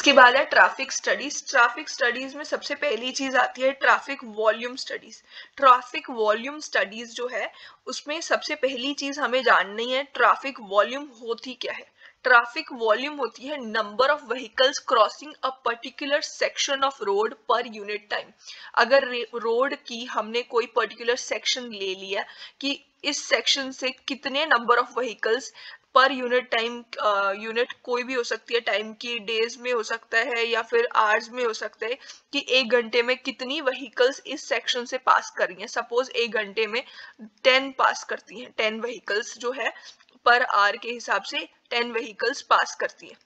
इसके बाद है ट्रैफिक स्टडीज। ट्रैफिक स्टडीज में सबसे पहली चीज आती है traffic volume studies. Traffic volume studies जो है उसमें सबसे पहली चीज हमें जाननी है ट्रैफिक वॉल्यूम होती क्या है। ट्रैफिक वॉल्यूम होती है number of vehicles crossing a particular section of road per unit time. अगर रोड की हमने कोई पर्टिकुलर सेक्शन ले लिया कि इस सेक्शन से कितने number of vehicles per unit time, unit कोई भी हो सकती है टाइम की, डेज में हो सकता है या फिर आवर्स में हो सकता है, कि एक घंटे में कितनी व्हीकल्स इस सेक्शन से पास कर रही हैं। सपोज एक घंटे में 10 पास करती हैं, 10 व्हीकल्स जो है पर आवर के हिसाब से 10 व्हीकल्स पास करती है,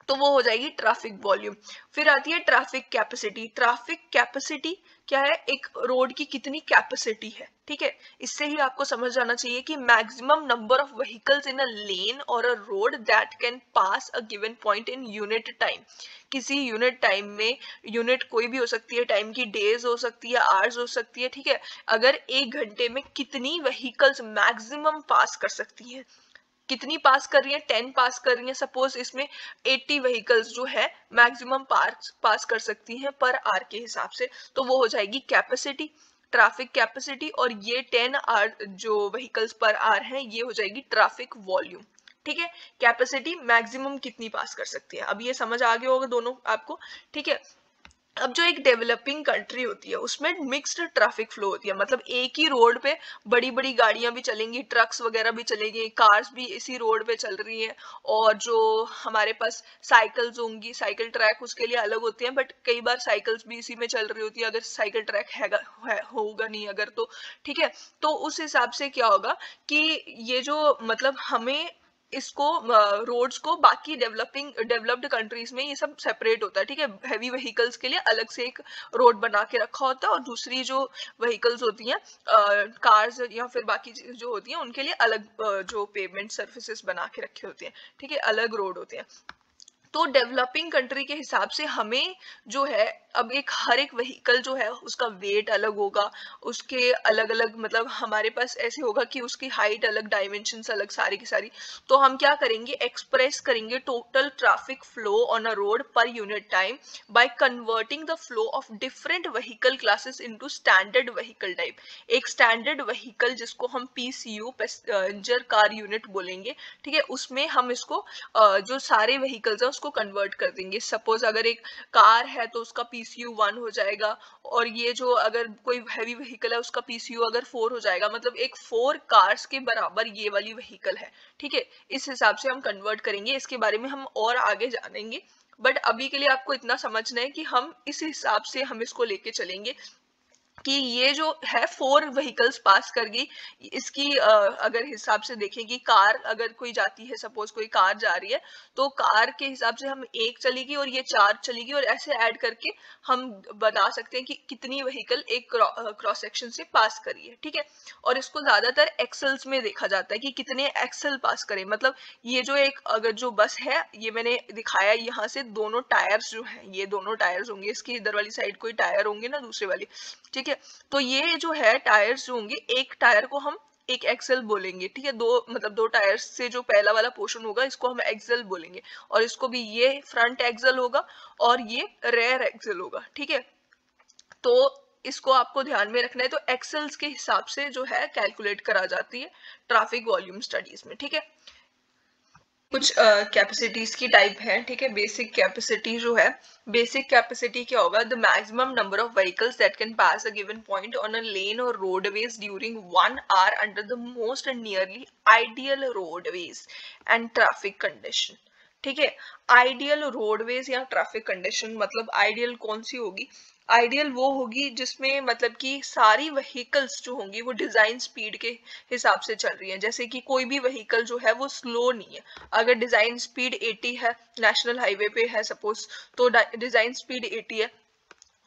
तो वो हो जाएगी ट्रैफिक वॉल्यूम। फिर आती है ट्रैफिक कैपेसिटी। ट्रैफिक कैपेसिटी क्या है, एक रोड की कितनी कैपेसिटी है, ठीक है। इससे ही आपको समझ जाना चाहिए कि maximum number of vehicles in a lane or a road that can pass a given point in unit time. किसी यूनिट टाइम में, यूनिट कोई भी हो सकती है टाइम की, डेज हो सकती है, आवर्स हो सकती है, ठीक है। अगर एक घंटे में कितनी व्हीकल्स मैक्सिमम पास कर सकती है, कितनी पास कर रही है, 10 पास कर रही है, सपोज इसमें 80 व्हीकल्स जो है मैक्सिमम पास कर सकती हैं पर आवर के हिसाब से, तो वो हो जाएगी कैपेसिटी, ट्रैफिक कैपेसिटी। और ये 10 आवर जो व्हीकल्स पर आवर है ये हो जाएगी ट्रैफिक वॉल्यूम, ठीक है। कैपेसिटी मैक्सिमम कितनी पास कर सकती है, अब ये समझ आ गया होगा दोनों आपको, ठीक है। अब जो एक डेवलपिंग कंट्री होती है उसमें मिक्स्ड ट्रैफिक फ्लो होती है, मतलब एक ही रोड पे बड़ी बड़ी गाड़ियां भी चलेंगी, ट्रक्स वगैरह भी चलेंगी, कार्स भी इसी रोड पे चल रही हैं, और जो हमारे पास साइकिल्स होंगी, साइकिल ट्रैक उसके लिए अलग होते हैं, बट कई बार साइकिल्स भी इसी में चल रही होती है अगर साइकिल ट्रैक होगा नहीं अगर, तो ठीक है। तो उस हिसाब से क्या होगा कि ये जो मतलब हमें इसको रोड्स को बाकी डेवलप्ड कंट्रीज में ये सब सेपरेट होता है, ठीक है। हैवी व्हीकल्स के लिए अलग से एक रोड बना के रखा होता है और दूसरी जो व्हीकल्स होती हैं, कार्स या फिर बाकी जो होती हैं उनके लिए अलग जो पेवमेंट सर्फेसेस बना के रखे होते हैं, ठीक है, अलग रोड होते हैं। तो डेवलपिंग कंट्री के हिसाब से हमें जो है अब एक हर एक व्हीकल जो है उसका वेट अलग होगा, उसके अलग अलग मतलब हमारे पास ऐसे होगा कि उसकी हाइट अलग, डायमेंशंस अलग, सारी की सारी। तो हम क्या करेंगे, एक्सप्रेस करेंगे total traffic flow on a road per unit time by converting the flow of different vehicle classes into standard vehicle type. एक स्टैंडर्ड व्हीकल जिसको हम पीसीयू, पैसेंजर कार यूनिट बोलेंगे, ठीक है, उसमें हम इसको जो सारे व्हीकल्स है उसको कन्वर्ट कर देंगे। सपोज अगर एक कार है तो उसका पीसीयू 1 हो जाएगा, और ये जो अगर कोई हैवी व्हीकल है उसका पीसीयू अगर 4 हो जाएगा, मतलब एक 4 कार्स के बराबर ये वाली व्हीकल है, ठीक है। इस हिसाब से हम कन्वर्ट करेंगे, इसके बारे में हम और आगे जानेंगे, बट अभी के लिए आपको इतना समझना है कि हम इस हिसाब से हम इसको लेके चलेंगे कि ये जो है 4 व्हीकल्स पास कर गई। इसकी अगर हिसाब से देखें कि कार अगर कोई जाती है, सपोज कोई कार जा रही है, तो कार के हिसाब से हम 1 चलेगी और ये 4 चलेगी, और ऐसे ऐड करके हम बता सकते हैं कि कितनी व्हीकल एक क्रॉस सेक्शन से पास करी है, ठीक है। और इसको ज्यादातर एक्सेल्स में देखा जाता है कि कितने एक्सेल पास करें, मतलब ये जो एक अगर जो बस है, ये मैंने दिखाया यहाँ से दोनों टायर्स जो हैं, ये दोनों टायर्स होंगे, इसकी इधर वाली साइड कोई टायर होंगे ना दूसरे वाली, ठीक है। तो ये जो है टायर्स जो होंगे, एक टायर को हम एक एक्सेल बोलेंगे, ठीक है। दो मतलब दो टायर्स से जो पहला वाला पोर्शन होगा इसको हम एक्सेल बोलेंगे, और इसको भी ये फ्रंट एक्सेल होगा और ये रेयर एक्सेल होगा, ठीक है। तो इसको आपको ध्यान में रखना है, तो एक्सेल्स के हिसाब से जो है कैलकुलेट करा जाती है ट्रैफिक वॉल्यूम स्टडीज में, ठीक है। कुछ कैपेसिटीज की टाइप है, ठीक है। बेसिक कैपेसिटी जो है, बेसिक कैपेसिटी क्या होगा, the maximum number of vehicles that can pass a given point on a lane or roadways during 1 hour under the most and nearly ideal roadways and traffic condition, ठीक है। Ideal roadways या traffic condition मतलब ideal कौन सी होगी, ideal वो होगी जिसमें मतलब कि सारी व्हीकल्स जो होंगी वो डिजाइन स्पीड के हिसाब से चल रही है। जैसे कि कोई भी व्हीकल जो है वो स्लो नहीं है, अगर डिजाइन स्पीड 80 है, नेशनल हाईवे पे है सपोज, तो डिजाइन स्पीड 80 है,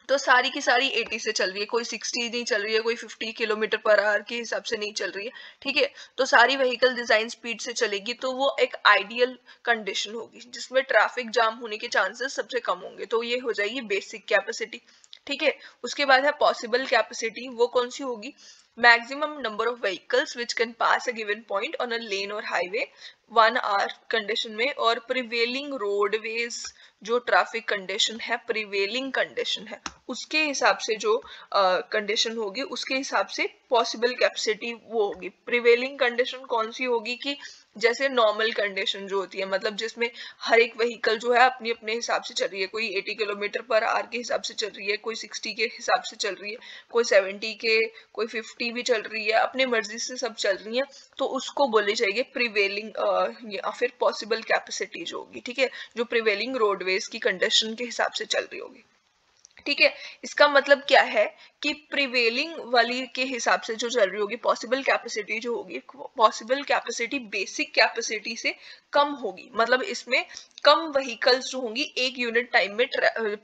तो सारी की सारी 80 से चल रही है, कोई 60 नहीं चल रही है, कोई 50 किलोमीटर पर आवर के हिसाब से नहीं चल रही है, ठीक है। तो सारी व्हीकल डिजाइन स्पीड से चलेगी, तो वो एक आइडियल कंडीशन होगी जिसमें ट्रैफिक जाम होने के चांसेस सबसे कम होंगे, तो ये हो जाएगी बेसिक कैपेसिटी, ठीक है। उसके बाद है पॉसिबल कैपेसिटी, वो कौन सी होगी, maximum number of vehicles which can pass a given point on a lane or highway 1 hour condition में, और प्रिवेलिंग रोडवेज जो ट्रैफिक कंडीशन है, प्रिवेलिंग कंडीशन है, उसके हिसाब से जो कंडीशन होगी उसके हिसाब से पॉसिबल कैपेसिटी वो होगी। प्रिवेलिंग कंडीशन कौन सी होगी कि जैसे नॉर्मल कंडीशन जो होती है, मतलब जिसमें हर एक व्हीकल जो है अपने अपने हिसाब से चल रही है, कोई 80 किलोमीटर पर आवर के हिसाब से चल रही है, कोई 60 के हिसाब से चल रही है, कोई 70 के, कोई 50 भी चल रही है, अपनी मर्जी से सब चल रही है, तो उसको बोली जाएगी प्रिवेलिंग या फिर पॉसिबल कैपेसिटी जो होगी, ठीक है, जो प्रिवेलिंग रोडवेज की कंडीशन के हिसाब से चल रही होगी। ठीक है, इसका मतलब क्या है कि प्रिवेलिंग वाली के हिसाब से जो चल रही होगी पॉसिबल कैपेसिटी जो होगी, पॉसिबल कैपेसिटी बेसिक कैपेसिटी से कम होगी, मतलब इसमें कम व्हीकल्स जो होंगी एक यूनिट टाइम में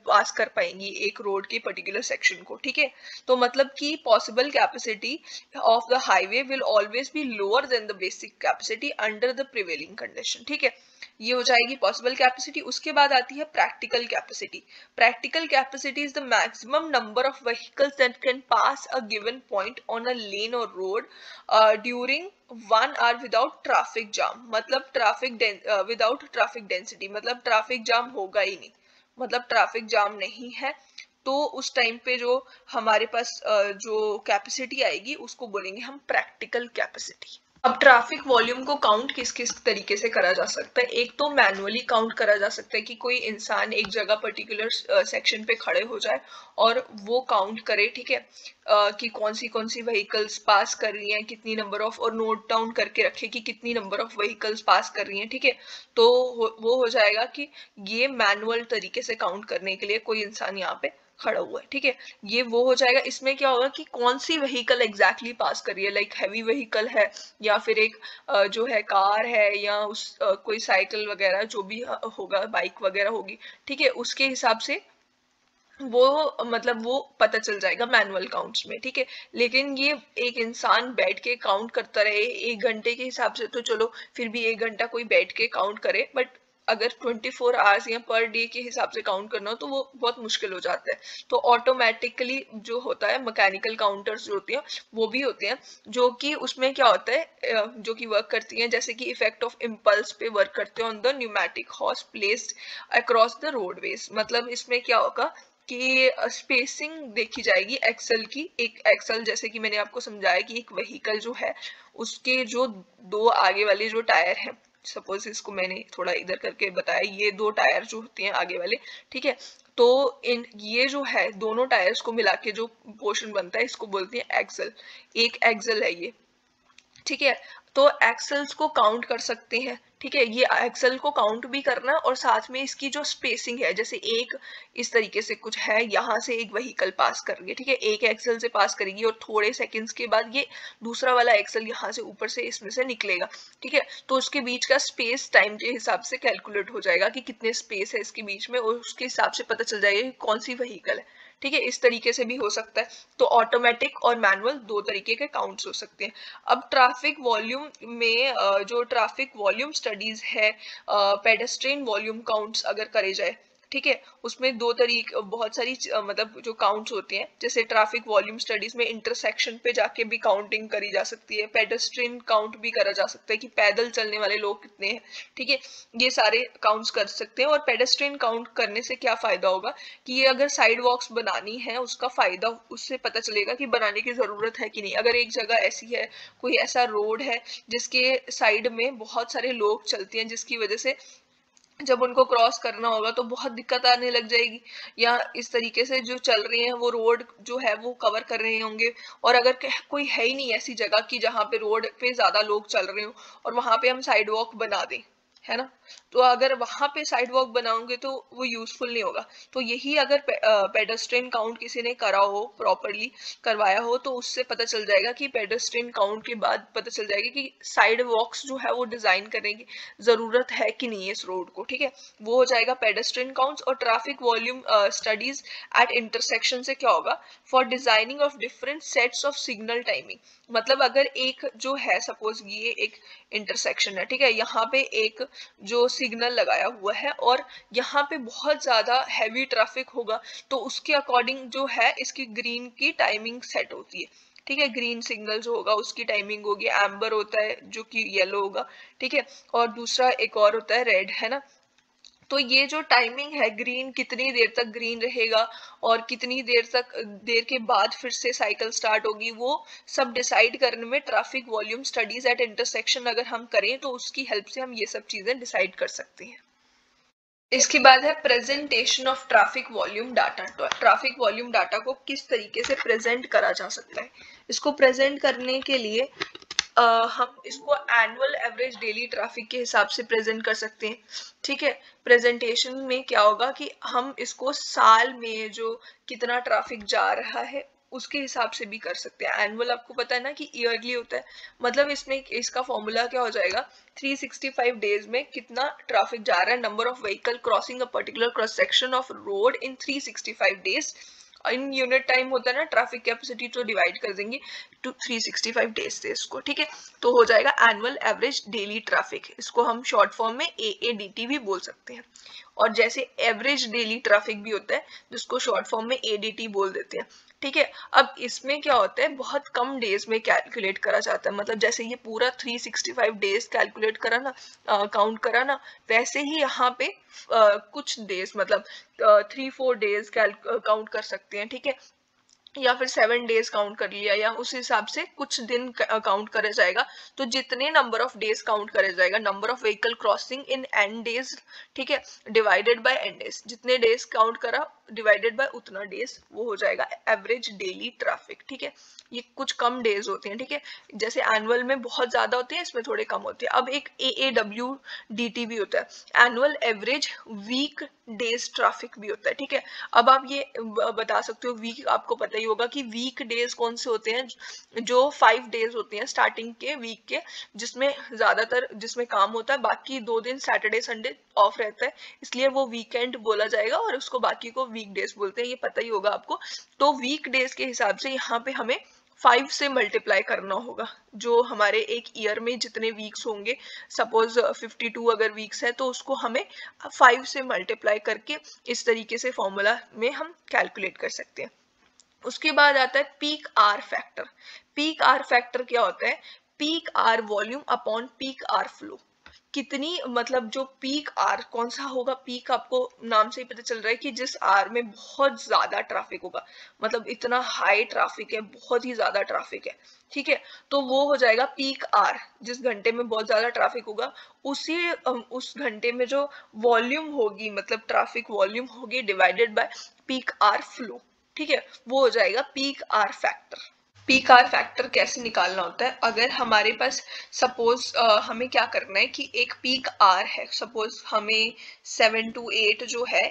पास कर पाएंगी एक रोड के पर्टिकुलर सेक्शन को। ठीक है, तो मतलब कि possible capacity of the highway will always be lower than the basic capacity under the prevailing condition. ठीक है, ये हो जाएगी पॉसिबल कैपेसिटी। उसके बाद आती है practical capacity. Practical capacity is the maximum number of vehicles that can pass a given point on a lane or road during 1 hour without traffic jam, मतलब विदाउट ट्रैफिक डेंसिटी, मतलब traffic jam होगा ही नहीं, मतलब traffic जाम नहीं है, तो उस टाइम पे जो हमारे पास जो कैपेसिटी आएगी उसको बोलेंगे हम प्रैक्टिकल कैपेसिटी। अब ट्रैफिक वॉल्यूम को काउंट किस किस तरीके से करा जा सकता है। एक तो मैनुअली काउंट करा जा सकता है कि कोई इंसान एक जगह पर्टिकुलर सेक्शन पे खड़े हो जाए और वो काउंट करे, ठीक है, कि कौन सी व्हीकल्स पास कर रही हैं, कितनी नंबर ऑफ, और नोट डाउन करके रखे कि कितनी नंबर ऑफ व्हीकल्स पास कर रही हैं। ठीक है, तो वो हो जाएगा कि ये मैनुअल तरीके से काउंट करने के लिए कोई इंसान यहाँ पे खड़ा हुआ है। ठीक है, ये वो हो जाएगा। इसमें क्या होगा कि कौन सी व्हीकल एग्जैक्टली पास कर रही है, लाइक हैवी व्हीकल है या फिर एक जो है कार है या उस कोई साइकिल वगैरह जो भी होगा, बाइक वगैरह होगी, ठीक है, उसके हिसाब से वो मतलब वो पता चल जाएगा मैनुअल काउंट्स में। ठीक है, लेकिन ये एक इंसान बैठ के काउंट करता रहे 1 घंटे के हिसाब से, तो चलो फिर भी 1 घंटा कोई बैठ के काउंट करे, बट अगर 24 आवर्स या पर डे के हिसाब से काउंट करना हो तो वो बहुत मुश्किल हो जाता है। तो ऑटोमेटिकली जो होता है, मैकेनिकल काउंटर्स जो होती हैं वो भी होते हैं, जो कि उसमें क्या होता है, जो कि वर्क करती हैं जैसे कि इफेक्ट ऑफ इम्पल्स पे वर्क करते हैं on the pneumatic horse placed across the roadways. मतलब इसमें क्या होगा कि स्पेसिंग देखी जाएगी एक्सल की। एक एक्सल जैसे कि मैंने आपको समझाया कि एक व्हीकल जो है उसके जो दो आगे वाले जो टायर हैं, सपोज इसको मैंने थोड़ा इधर करके बताया, ये दो टायर जो होते हैं आगे वाले, ठीक है, तो इन ये जो है दोनों टायर्स को मिला के जो पोर्शन बनता है इसको बोलते हैं एक्सल। एक एक्सल है ये, ठीक है, तो एक्सेल्स को काउंट कर सकते हैं। ठीक है, ये एक्सेल को काउंट भी करना और साथ में इसकी जो स्पेसिंग है, जैसे एक इस तरीके से कुछ है, यहाँ से एक व्हीकल पास कर रही है, ठीक है, एक एक्सेल से पास करेगी और थोड़े सेकंड्स के बाद ये दूसरा वाला एक्सेल यहाँ से ऊपर से इसमें से निकलेगा। ठीक है, तो उसके बीच का स्पेस टाइम के हिसाब से कैलकुलेट हो जाएगा कि कितने स्पेस है इसके बीच में, और उसके हिसाब से पता चल जाएगा कि कौन सी व्हीकल है। ठीक है, इस तरीके से भी हो सकता है। तो ऑटोमेटिक और मैनुअल दो तरीके के काउंट्स हो सकते हैं। अब ट्रैफिक वॉल्यूम में जो ट्रैफिक वॉल्यूम स्टडीज है, पेडेस्ट्रियन वॉल्यूम काउंट्स अगर करे जाए, ठीक है, उसमें दो तरीके, बहुत सारी मतलब जो काउंट्स होते हैं, जैसे ट्रैफिक वॉल्यूम स्टडीज में इंटरसेक्शन पे जाके भी काउंटिंग करी जा सकती है, पेडेस्ट्रियन काउंट भी करा जा सकता है कि पैदल चलने वाले लोग कितने हैं। ठीक है, ये सारे काउंट्स कर सकते हैं। और पेडेस्ट्रियन काउंट करने से क्या फायदा होगा कि ये अगर साइड वॉक्स बनानी है उसका फायदा उससे पता चलेगा कि बनाने की जरूरत है कि नहीं। अगर एक जगह ऐसी है, कोई ऐसा रोड है जिसके साइड में बहुत सारे लोग चलते हैं, जिसकी वजह से जब उनको क्रॉस करना होगा तो बहुत दिक्कत आने लग जाएगी, या इस तरीके से जो चल रहे हैं वो रोड जो है वो कवर कर रहे होंगे, और अगर कोई है ही नहीं ऐसी जगह की जहाँ पे रोड पे ज्यादा लोग चल रहे हो और वहां पे हम साइड वॉक बना दें, है ना, तो अगर वहां पे साइड वॉक बनाओगे तो वो यूजफुल नहीं होगा। तो यही अगर पेडेस्ट्रियन काउंट किसी ने करा हो, प्रॉपरली करवाया हो, तो उससे पता चल जाएगा कि पेडेस्ट्रियन काउंट के बाद पता चल जाएगा कि साइड वॉक्स जो है वो डिजाइन करने की जरूरत है कि नहीं है इस रोड को। ठीक है, वो हो जाएगा पेडेस्ट्रियन काउंट्स। और traffic volume studies at intersection से क्या होगा, for designing of different sets of signal timing. मतलब अगर एक जो है, सपोज ये एक इंटरसेक्शन है, ठीक है, यहाँ पे एक जो सिग्नल लगाया हुआ है और यहाँ पे बहुत ज्यादा हैवी ट्रैफिक होगा, तो उसके अकॉर्डिंग जो है इसकी ग्रीन की टाइमिंग सेट होती है। ठीक है, ग्रीन सिग्नल जो होगा उसकी टाइमिंग होगी, एम्बर होता है जो कि येलो होगा, ठीक है, और दूसरा एक और होता है रेड, है ना। तो ये जो टाइमिंग है ग्रीन, कितनी देर तक ग्रीन रहेगा और कितनी देर के बाद फिर से साइकिल स्टार्ट होगी, वो सब डिसाइड करने में traffic volume studies at intersection अगर हम करें तो उसकी हेल्प से हम ये सब चीजें डिसाइड कर सकते हैं। इसके बाद है presentation of traffic volume data. Traffic volume data को किस तरीके से प्रेजेंट करा जा सकता है। इसको प्रेजेंट करने के लिए हम इसको एनुअल एवरेज डेली ट्रैफिक के हिसाब से प्रेजेंट कर सकते हैं। ठीक है, प्रेजेंटेशन में क्या होगा कि हम इसको साल में जो कितना ट्रैफिक जा रहा है उसके हिसाब से भी कर सकते हैं। एनुअल आपको पता है ना कि ईयरली होता है, मतलब इसमें इसका फॉर्मूला क्या हो जाएगा, 365 डेज में कितना ट्रैफिक जा रहा है, number of vehicle crossing a particular cross section of road in 365 days. In unit time होता है ना ट्रैफिक कैपेसिटी, तो डिवाइड कर देंगे टू 365 डेज से इसको। ठीक है, तो हो जाएगा एनुअल एवरेज डेली ट्रैफिक। इसको हम शॉर्ट फॉर्म में AADT भी बोल सकते हैं। और जैसे एवरेज डेली ट्रैफिक भी होता है जिसको शॉर्ट फॉर्म में ADT बोल देते हैं। ठीक है, अब इसमें क्या होता है, बहुत कम डेज में कैलकुलेट करा जाता है। मतलब जैसे ये पूरा 365 डेज कैलकुलेट करा ना, काउंट करा ना, वैसे ही यहाँ पे कुछ डेज मतलब 3-4 डेज काउंट कर सकते हैं। ठीक है, या फिर 7 डेज काउंट कर लिया, या उस हिसाब से कुछ दिन काउंट करा जाएगा। तो जितने नंबर ऑफ डेज काउंट करा जाएगा, number of vehicle crossing in an days, ठीक है, डिवाइडेड बाय एन डेज, जितने डेज काउंट करा डिवाइडेड बाय उतना डेज, वो हो जाएगा एवरेज डेली ट्रैफिक। ठीक है, ये कुछ कम डेज होते हैं। ठीक है, जैसे एनुअल में बहुत ज्यादा होते हैं, इसमें थोड़े कम होते हैं। अब एक AAWDT भी होता है, annual average week days traffic भी होता है। ठीक है, अब आप ये बता सकते हो, वीक आपको पता ही होगा कि वीक डेज कौन से होते हैं, जो 5 डेज होते हैं स्टार्टिंग के वीक के, जिसमें ज्यादातर जिसमें काम होता है, बाकी 2 दिन सैटरडे संडे ऑफ रहता है, इसलिए वो वीकेंड बोला जाएगा और उसको बाकी को वीक डेज बोलते हैं, ये पता ही होगा आपको। तो वीक डेज के हिसाब से यहाँ पे हमें 5 से मल्टीप्लाई करना होगा, जो हमारे एक ईयर में जितने वीक्स होंगे, सपोज 52 अगर वीक्स है तो उसको हमें 5 से मल्टीप्लाई करके इस तरीके से फॉर्मूला में हम कैलकुलेट कर सकते हैं। उसके बाद आता है peak hour factor. Peak hour factor क्या होता है, peak hour volume upon peak hour flow. कितनी मतलब जो पीक आर कौन सा होगा, पीक आपको नाम से ही पता चल रहा है कि जिस आर में बहुत ज्यादा ट्रैफिक होगा, मतलब इतना हाई ट्रैफिक है, बहुत ही ज्यादा ट्रैफिक है। ठीक है, तो वो हो जाएगा पीक आर, जिस घंटे में बहुत ज्यादा ट्रैफिक होगा उस घंटे में जो वॉल्यूम होगी, मतलब ट्रैफिक वॉल्यूम होगी divided by peak hour flow. ठीक है, वो हो जाएगा peak hour factor. Peak hour factor कैसे निकालना होता है, अगर हमारे पास सपोज हमें क्या करना है कि एक पीक आर है, सपोज हमें 7 to 8 जो है,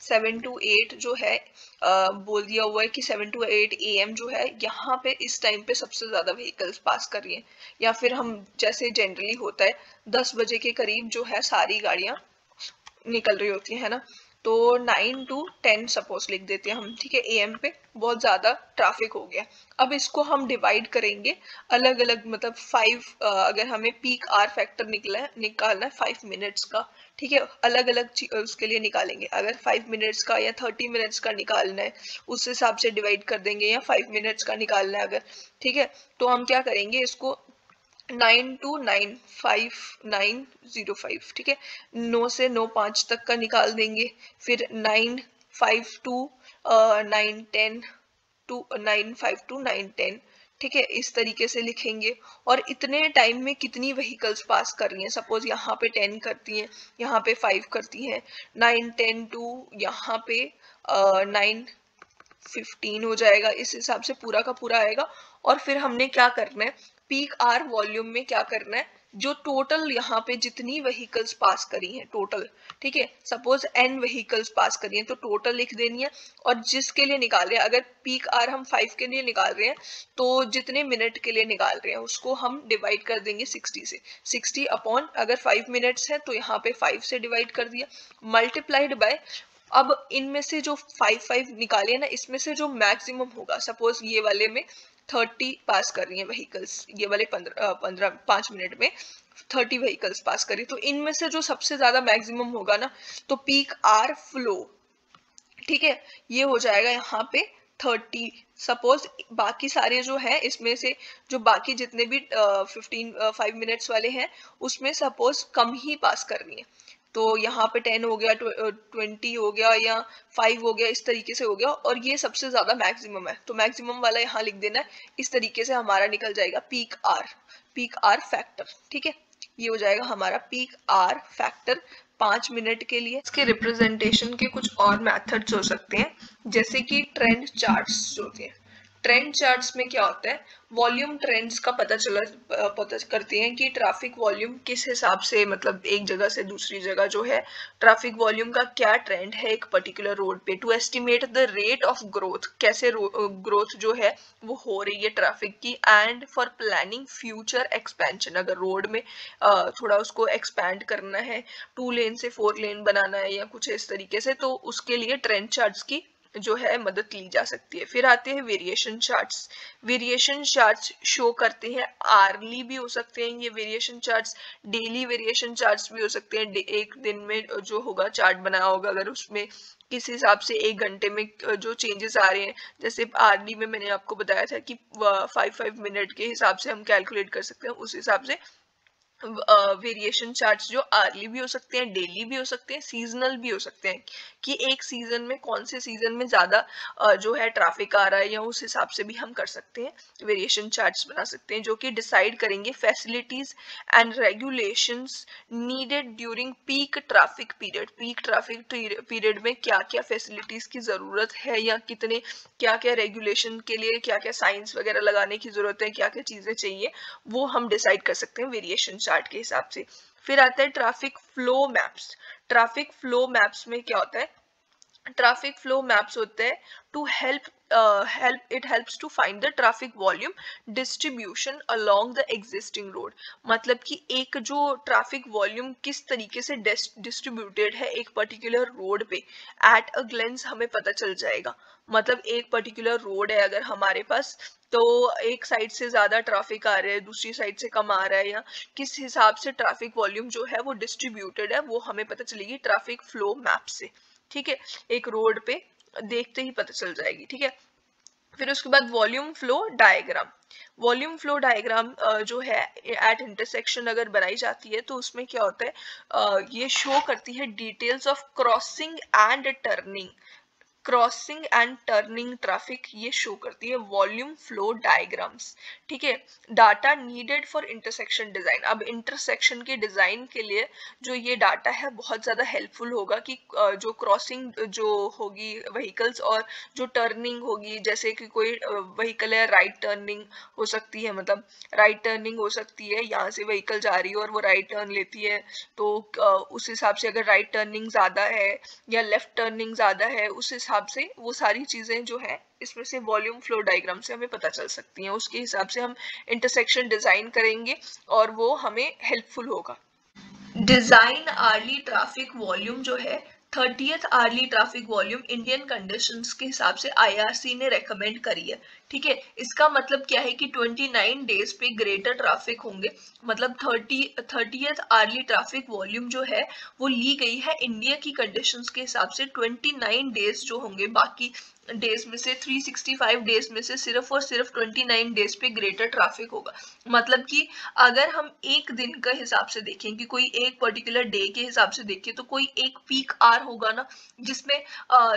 7 to 8 जो है बोल दिया हुआ है कि 7 to 8 AM जो है, यहाँ पे इस टाइम पे सबसे ज्यादा व्हीकल्स पास कर रही हैं। या फिर हम जैसे जनरली होता है 10 बजे के करीब जो है सारी गाड़ियां निकल रही होती है ना, तो 9 to 10 सपोज लिख देते हैं हम। ठीक है, AM पे बहुत ज्यादा ट्रैफिक हो गया। अब इसको हम डिवाइड करेंगे अलग अलग, मतलब 5 अगर हमें पीक आर फैक्टर निकालना है 5 मिनट्स का। ठीक है, अलग अलग उसके लिए निकालेंगे। अगर 5 मिनट्स का या 30 मिनट्स का निकालना है, उस हिसाब से डिवाइड कर देंगे, या 5 मिनट्स का निकालना है अगर। ठीक है, तो हम क्या करेंगे, इसको 9 to 9 5905, ठीक है, 9 से 9-5 तक का निकाल देंगे। फिर 9-5 to 9-10 to 9-5 to 9-10, ठीक है, इस तरीके से लिखेंगे। और इतने टाइम में कितनी व्हीकल्स पास कर रही हैं, सपोज यहाँ पे 10 करती हैं, यहाँ पे 5 करती हैं, 9-10 टू यहाँ पे 9-15 हो जाएगा। इस हिसाब से पूरा का पूरा आएगा। और फिर हमने क्या करना है, पीक आर वॉल्यूम में क्या करना है, जो टोटल यहाँ पे जितनी व्हीकल्स पास करी हैं टोटल, ठीक है, सपोज n व्हीकल्स पास करी हैं तो टोटल लिख देनी है। और जिसके लिए निकाल रहे हैं, अगर पीक आर हम 5 के लिए निकाल रहे हैं तो जितने मिनट के लिए निकाल रहे हैं उसको हम डिवाइड कर देंगे 60 से। 60 अपॉन, अगर 5 मिनट्स है तो यहाँ पे 5 से डिवाइड कर दिया, मल्टीप्लाइड बाय। अब इनमें से जो 5 निकाले ना, इसमें से जो मैक्सिमम होगा, सपोज ये वाले में 30 पास कर रही हैं व्हीकल्स, ये वाले 5 मिनट में 30 व्हीकल्स पास करी, तो इनमें से जो सबसे ज्यादा मैक्सिमम होगा ना, तो पीक आर फ्लो, ठीक है, ये हो जाएगा यहाँ पे 30। सपोज बाकी सारे जो है इसमें से जो बाकी जितने भी 5 मिनट्स वाले हैं उसमें सपोज कम ही पास कर रही है, तो यहाँ पे 10 हो गया, 20 हो गया या 5 हो गया, इस तरीके से हो गया, और ये सबसे ज्यादा मैक्सिमम है, तो मैक्सिमम वाला यहाँ लिख देना है। इस तरीके से हमारा निकल जाएगा पीक आर फैक्टर। ठीक है, ये हो जाएगा हमारा पीक आर फैक्टर 5 मिनट के लिए। इसके रिप्रेजेंटेशन के कुछ और मेथड्स हो सकते हैं, जैसे कि ट्रेंड चार्ट्स जो होते हैं। ट्रेंड चार्ट्स में क्या होता है, वॉल्यूम ट्रेंड्स का पता करते हैं कि ट्रैफिक वॉल्यूम किस हिसाब से, मतलब एक जगह से दूसरी जगह जो है ट्रैफिक वॉल्यूम का क्या ट्रेंड है एक पर्टिकुलर रोड पे, to estimate the rate of growth, कैसे ग्रोथ जो है वो हो रही है ट्रैफिक की, and for planning future expansion, अगर रोड में थोड़ा उसको एक्सपैंड करना है, 2 लेन से 4 लेन बनाना है या कुछ इस तरीके से, तो उसके लिए ट्रेंड चार्ट्स की जो है मदद ली जा सकती है। फिर आते हैं variation charts. Variation charts show करते हैं, आर्ली भी हो सकते हैं ये variation charts, daily variation charts भी हो सकते हैं। एक दिन में जो होगा चार्ट बनाया होगा, अगर उसमें किस हिसाब से 1 घंटे में जो चेंजेस आ रहे हैं, जैसे आर्ली में मैंने आपको बताया था कि 5 मिनट के हिसाब से हम कैलकुलेट कर सकते हैं, उस हिसाब से वेरिएशन चार्ट्स जो आर्ली भी हो सकते हैं, डेली भी हो सकते हैं, सीजनल भी हो सकते हैं, कि एक सीजन में कौन से सीजन में ज्यादा जो है ट्रैफिक आ रहा है, या उस हिसाब से भी हम कर सकते हैं, वेरिएशन चार्ट्स बना सकते हैं, जो कि डिसाइड करेंगे facilities and regulations needed during peak traffic period. Peak traffic period में क्या क्या फैसिलिटीज की जरूरत है, या कितने क्या क्या रेगुलेशन के लिए क्या क्या साइंस वगैरह लगाने की जरूरत है, क्या क्या चीजें चाहिए, वो हम डिसाइड कर सकते हैं वेरिएशन चार्ट के हिसाब से। फिर आता है traffic flow maps. Traffic flow maps में क्या होता है, ट्रैफिक फ्लो मैप्स होते हैं to it helps to find the traffic volume distribution along the existing road. मतलब कि एक जो ट्रैफिक वॉल्यूम किस तरीके से डिस्ट्रीब्यूटेड है एक पर्टिकुलर रोड पे, एट अ ग्लेंस हमें पता चल जाएगा। मतलब एक पर्टिकुलर रोड है अगर हमारे पास, तो एक साइड से ज्यादा ट्रैफिक आ रहा है, दूसरी साइड से कम आ रहा है, या किस हिसाब से ट्रैफिक वॉल्यूम जो है वो डिस्ट्रीब्यूटेड है, वो हमें पता चलेगी ट्रैफिक फ्लो मैप से। ठीक है, एक रोड पे देखते ही पता चल जाएगी। ठीक है, फिर उसके बाद volume flow diagram. Volume flow diagram जो है एट इंटरसेक्शन अगर बनाई जाती है, तो उसमें क्या होता है, ये शो करती है details of crossing and turning, crossing and turning traffic, ये शो करती है वॉल्यूम फ्लो डायग्राम्स। ठीक है, data needed for intersection design. अब इंटरसेक्शन के डिजाइन के लिए जो ये डाटा है बहुत ज्यादा हेल्पफुल होगा, कि जो क्रॉसिंग जो होगी व्हीकल्स, और जो टर्निंग होगी, जैसे कि कोई व्हीकल है राइट टर्निंग हो सकती है, मतलब राइट टर्निंग हो सकती है, यहाँ से व्हीकल जा रही है और वो राइट टर्न लेती है, तो उस हिसाब से अगर राइट टर्निंग ज्यादा है या लेफ्ट टर्निंग ज्यादा है, उस हिसाब से वो सारी चीजें जो है इसमें से वॉल्यूम फ्लो डायग्राम से हमें पता चल सकती हैं। उसके हिसाब से हम इंटरसेक्शन डिजाइन करेंगे और वो हमें हेल्पफुल होगा। डिजाइन आर्ली ट्रैफिक वॉल्यूम जो है 30th hourly traffic volume Indian conditions के हिसाब से आईआरसी ने रेकमेंड करी है। ठीक है, इसका मतलब क्या है कि 29 डेज पे ग्रेटर ट्रैफिक होंगे, मतलब 30th आर्ली ट्रैफिक वॉल्यूम जो है वो ली गई है इंडिया की कंडीशंस के हिसाब से। 29 डेज जो होंगे, बाकी डेज में से 365 डेज में से सिर्फ और सिर्फ 29 डेज पे ग्रेटर ट्रैफिक होगा। मतलब कि अगर हम एक दिन का हिसाब से देखें, कि कोई एक पर्टिकुलर डे के हिसाब से देखें, तो कोई एक पीक आवर होगा ना, जिसमें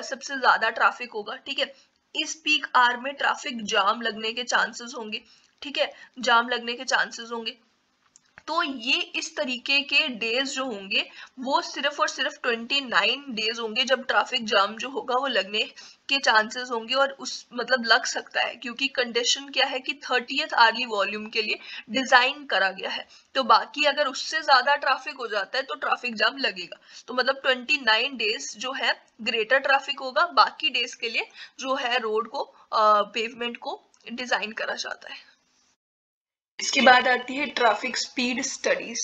सबसे ज्यादा ट्रैफिक होगा। ठीक है, इस पीक आवर में ट्रैफिक जाम लगने के चांसेस होंगे। ठीक है, जाम लगने के चांसेस होंगे, तो ये इस तरीके के डेज जो होंगे वो सिर्फ और सिर्फ 29 डेज होंगे जब ट्रैफिक जाम जो होगा वो लगने के चांसेस होंगे, और उस मतलब लग सकता है, क्योंकि कंडीशन क्या है कि 30th आर्ली वॉल्यूम के लिए डिजाइन करा गया है। तो बाकी अगर उससे ज्यादा ट्रैफिक हो जाता है तो ट्रैफिक जाम लगेगा। तो मतलब 29 डेज जो है ग्रेटर ट्रैफिक होगा, बाकी डेज के लिए जो है रोड को पेवमेंट को डिजाइन करा जाता है। इसके बाद आती है traffic speed studies.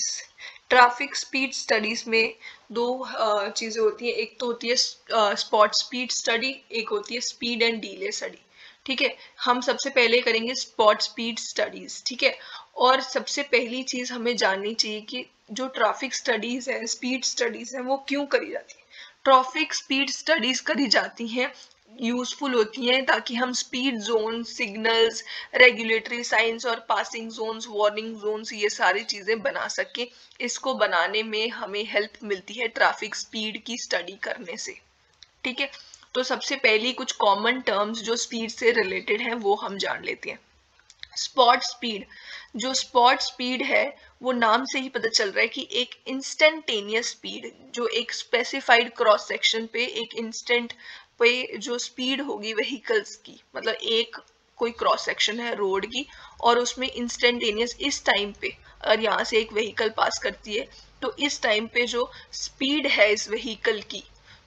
Traffic speed studies में दो चीजें होती है, एक तो होती है स्पॉट स्पीड स्टडी, एक होती है स्पीड एंड डिले स्टडी। ठीक है, हम सबसे पहले करेंगे स्पॉट स्पीड स्टडीज। ठीक है, और सबसे पहली चीज हमें जाननी चाहिए कि जो ट्रैफिक स्टडीज है, स्पीड स्टडीज है, वो क्यों करी जाती है। ट्रैफिक स्पीड स्टडीज करी जाती हैं यूजफुल होती हैं ताकि हम speed zone, signals, regulatory science और पासिंग जोन्स, वार्निंग जोन्स, ये सारी चीजें बना सकें। इसको बनाने में हमें हेल्प मिलती है ट्रैफिक स्पीड की स्टडी करने से। ठीक है, तो सबसे पहली कुछ कॉमन टर्म्स जो स्पीड से रिलेटेड हैं वो हम जान लेते हैं। स्पॉट स्पीड, जो स्पॉट स्पीड है वो नाम से ही पता चल रहा है कि एक इंस्टेंटेनियस स्पीड, जो एक स्पेसिफाइड क्रॉस सेक्शन पे एक इंस्टेंट पे जो स्पीड होगी व्हीकल्स की, मतलब एक कोई क्रॉस सेक्शन है रोड की और उसमें इंस्टेंटेनियस इस टाइम पे अगर यहाँ से एक व्हीकल पास करती है तो इस टाइम पे जो स्पीड है इस व्हीकल की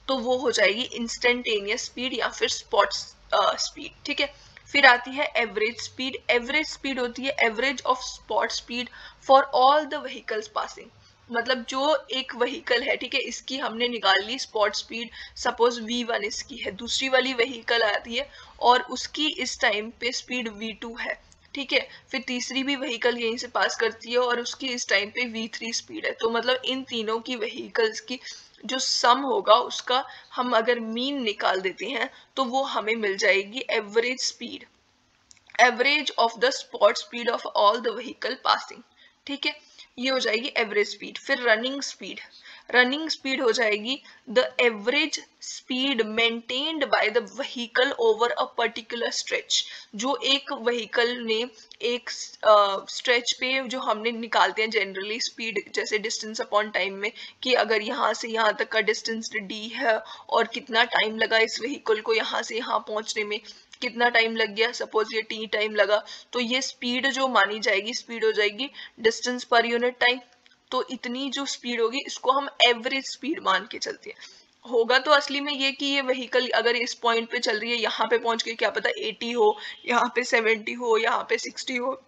तो वो हो जाएगी इंस्टेंटेनियस स्पीड या फिर स्पॉट स्पीड। ठीक है, फिर आती है एवरेज स्पीड। एवरेज स्पीड होती है average of spot speed for all the vehicles passing, मतलब जो एक व्हीकल है, ठीक है, इसकी हमने निकाल ली स्पॉट स्पीड, सपोज v1 इसकी है, दूसरी वाली व्हीकल आती है और उसकी इस टाइम पे स्पीड v2 है। ठीक है, फिर तीसरी भी व्हीकल यहीं से पास करती है और उसकी इस टाइम पे v3 स्पीड है। तो मतलब इन तीनों की व्हीकल्स की जो सम होगा उसका हम अगर मीन निकाल देते हैं तो वो हमें मिल जाएगी average speed, average of the spot speed of all the vehicle passing. ठीक है, ये हो जाएगी एवरेज स्पीड। फिर रनिंग स्पीड, रनिंग स्पीड हो जाएगी the average speed maintained by the vehicle over a particular stretch, जो एक व्हीकल ने एक स्ट्रेच पे जो हमने निकालते हैं जनरली स्पीड, जैसे डिस्टेंस अपॉन टाइम में, कि अगर यहाँ से यहाँ तक का डिस्टेंस d है और कितना टाइम लगा इस व्हीकल को यहाँ से यहाँ पहुंचने में, कितना टाइम लग गया, सपोज ये t टाइम लगा, तो ये स्पीड जो मानी जाएगी स्पीड हो जाएगी डिस्टेंस पर यूनिट टाइम। तो इतनी जो स्पीड होगी इसको हम एवरेज स्पीड मान के चलते हैं। होगा तो असली में ये कि ये व्हीकल अगर इस पॉइंट पे चल रही है, यहाँ पे पहुंच के क्या पता 80 हो, यहाँ पे 70 हो, यहाँ पे 60 हो,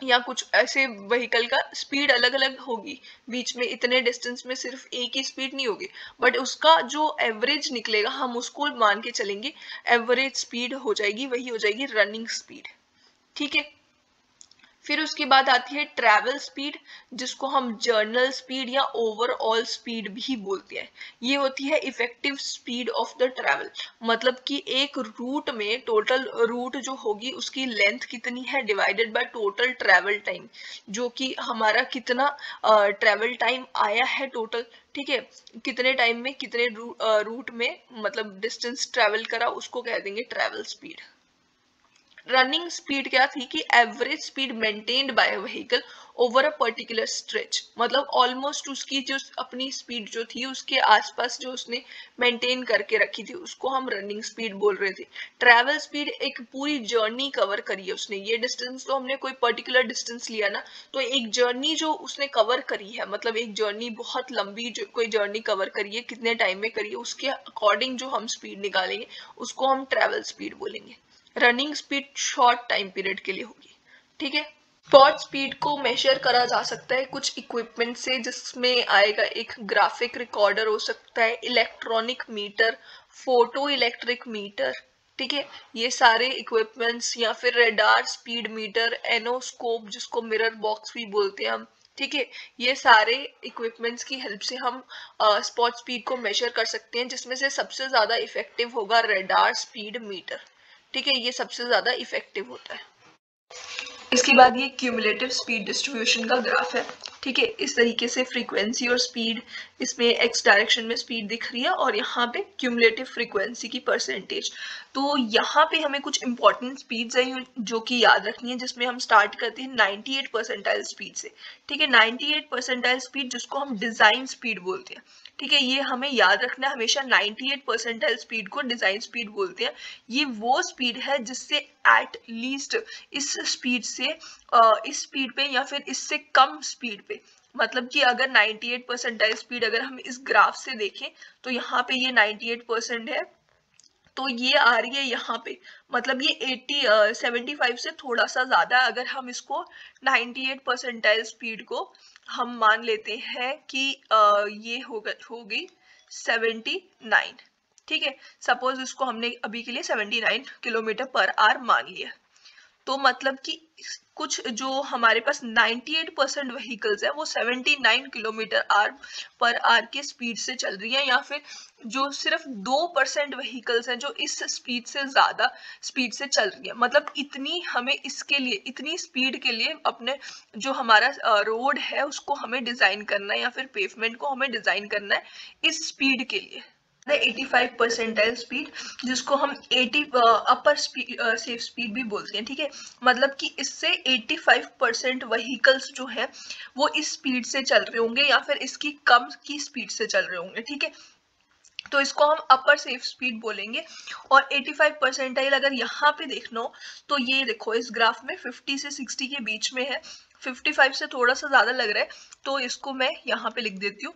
या कुछ ऐसे व्हीकल का स्पीड अलग अलग होगी, बीच में इतने डिस्टेंस में सिर्फ एक ही स्पीड नहीं होगी, बट उसका जो एवरेज निकलेगा हम उसको मान के चलेंगे, एवरेज स्पीड हो जाएगी, वही हो जाएगी रनिंग स्पीड। ठीक है, फिर उसके बाद आती है ट्रैवल स्पीड, जिसको हम जर्नल स्पीड या ओवरऑल स्पीड भी बोलते हैं। ये होती है effective speed of the travel, मतलब कि एक रूट में टोटल रूट जो होगी उसकी लेंथ कितनी है divided by total travel time, जो कि हमारा कितना ट्रैवल टाइम आया है टोटल। ठीक है, कितने टाइम में कितने रूट में मतलब डिस्टेंस ट्रैवल करा उसको कह देंगे ट्रैवल स्पीड। रनिंग स्पीड क्या थी कि average speed maintained by vehicle over a particular stretch, मतलब ऑलमोस्ट उसकी जो अपनी स्पीड जो थी उसके आसपास जो उसने मेंटेन करके रखी थी उसको हम रनिंग स्पीड बोल रहे थे। ट्रैवल स्पीड एक पूरी जर्नी कवर करी है उसने, ये डिस्टेंस तो हमने कोई पर्टिकुलर डिस्टेंस लिया ना, तो एक जर्नी जो उसने कवर करी है, मतलब एक जर्नी बहुत लंबी जो कोई जर्नी कवर करी है, कितने टाइम में करी है, उसके अकॉर्डिंग जो हम स्पीड निकालेंगे उसको हम ट्रैवल स्पीड बोलेंगे। Running speed short time period के लिए होगी। ठीक है, स्पॉट स्पीड को मेजर करा जा सकता है कुछ इक्विपमेंट से, जिसमें आएगा एक ग्राफिक रिकॉर्डर हो सकता है, electronic meter, photo electric meter. ठीक है, ये सारे इक्विपमेंट्स, या फिर रेडार स्पीड मीटर, एनोस्कोप जिसको मिरर बॉक्स भी बोलते हैं हम। ठीक है, ये सारे इक्विपमेंट्स की हेल्प से हम स्पॉट स्पीड को मेजर कर सकते हैं, जिसमें से सबसे ज्यादा इफेक्टिव होगा रेडार स्पीड मीटर। ठीक है, ये सबसे ज्यादा इफेक्टिव होता है। इसके बाद ये क्यूमुलेटिव स्पीड डिस्ट्रीब्यूशन का ग्राफ है। ठीक है, इस तरीके से फ्रीक्वेंसी और स्पीड, इसमें एक्स डायरेक्शन में स्पीड दिख रही है और यहाँ पे क्यूमुलेटिव फ्रीक्वेंसी की परसेंटेज। तो यहाँ पे हमें कुछ इंपॉर्टेंट स्पीड्स हैं जो कि याद रखनी है, जिसमें हम स्टार्ट करते हैं 98 परसेंटाइल स्पीड से। ठीक है, 98 परसेंटाइल स्पीड जिसको हम डिजाइन स्पीड बोलते हैं। ठीक है, ये हमें याद रखना, हमेशा 98 परसेंटाइल स्पीड को डिजाइन स्पीड बोलते हैं। ये वो स्पीड है जिससे एट लीस्ट इस स्पीड से इस स्पीड पे या फिर इससे कम स्पीड पे, मतलब कि अगर 98 परसेंटाइल स्पीड अगर हम इस ग्राफ से देखें तो यहाँ पे ये 98% है, तो ये आ रही है यहाँ पे, मतलब ये 75 से थोड़ा सा ज्यादा, अगर हम इसको 98 परसेंटाइल स्पीड को हम मान लेते हैं कि ये होगी 79। ठीक है, सपोज इसको हमने अभी के लिए 79 किलोमीटर पर आवर मान लिया, तो मतलब कि कुछ जो हमारे पास 98% व्हीकल्स है वो 79 किलोमीटर पर आवर के स्पीड से चल रही है, या फिर जो सिर्फ 2% व्हीकल्स हैं जो इस स्पीड से ज्यादा स्पीड से चल रही है। मतलब इतनी हमें इसके लिए, इतनी स्पीड के लिए अपने जो हमारा रोड है उसको हमें डिजाइन करना है, या फिर पेवमेंट को हमें डिजाइन करना है इस स्पीड के लिए। 85 परसेंटाइल स्पीड, जिसको हम 80 अपर सेफ स्पीड भी बोलते हैं, ठीक है। मतलब कि इससे 85% व्हीकल्स जो है वो इस स्पीड से चल रहे होंगे, या फिर इसकी कम की स्पीड से चल रहे होंगे, ठीक है। तो इसको हम अपर सेफ स्पीड बोलेंगे। और 85 परसेंटाइल अगर यहाँ पे देखना हो तो ये देखो इस ग्राफ में 50 से 60 के बीच में है, 55 से थोड़ा सा ज्यादा लग रहा है, तो इसको मैं यहाँ पे लिख देती हूँ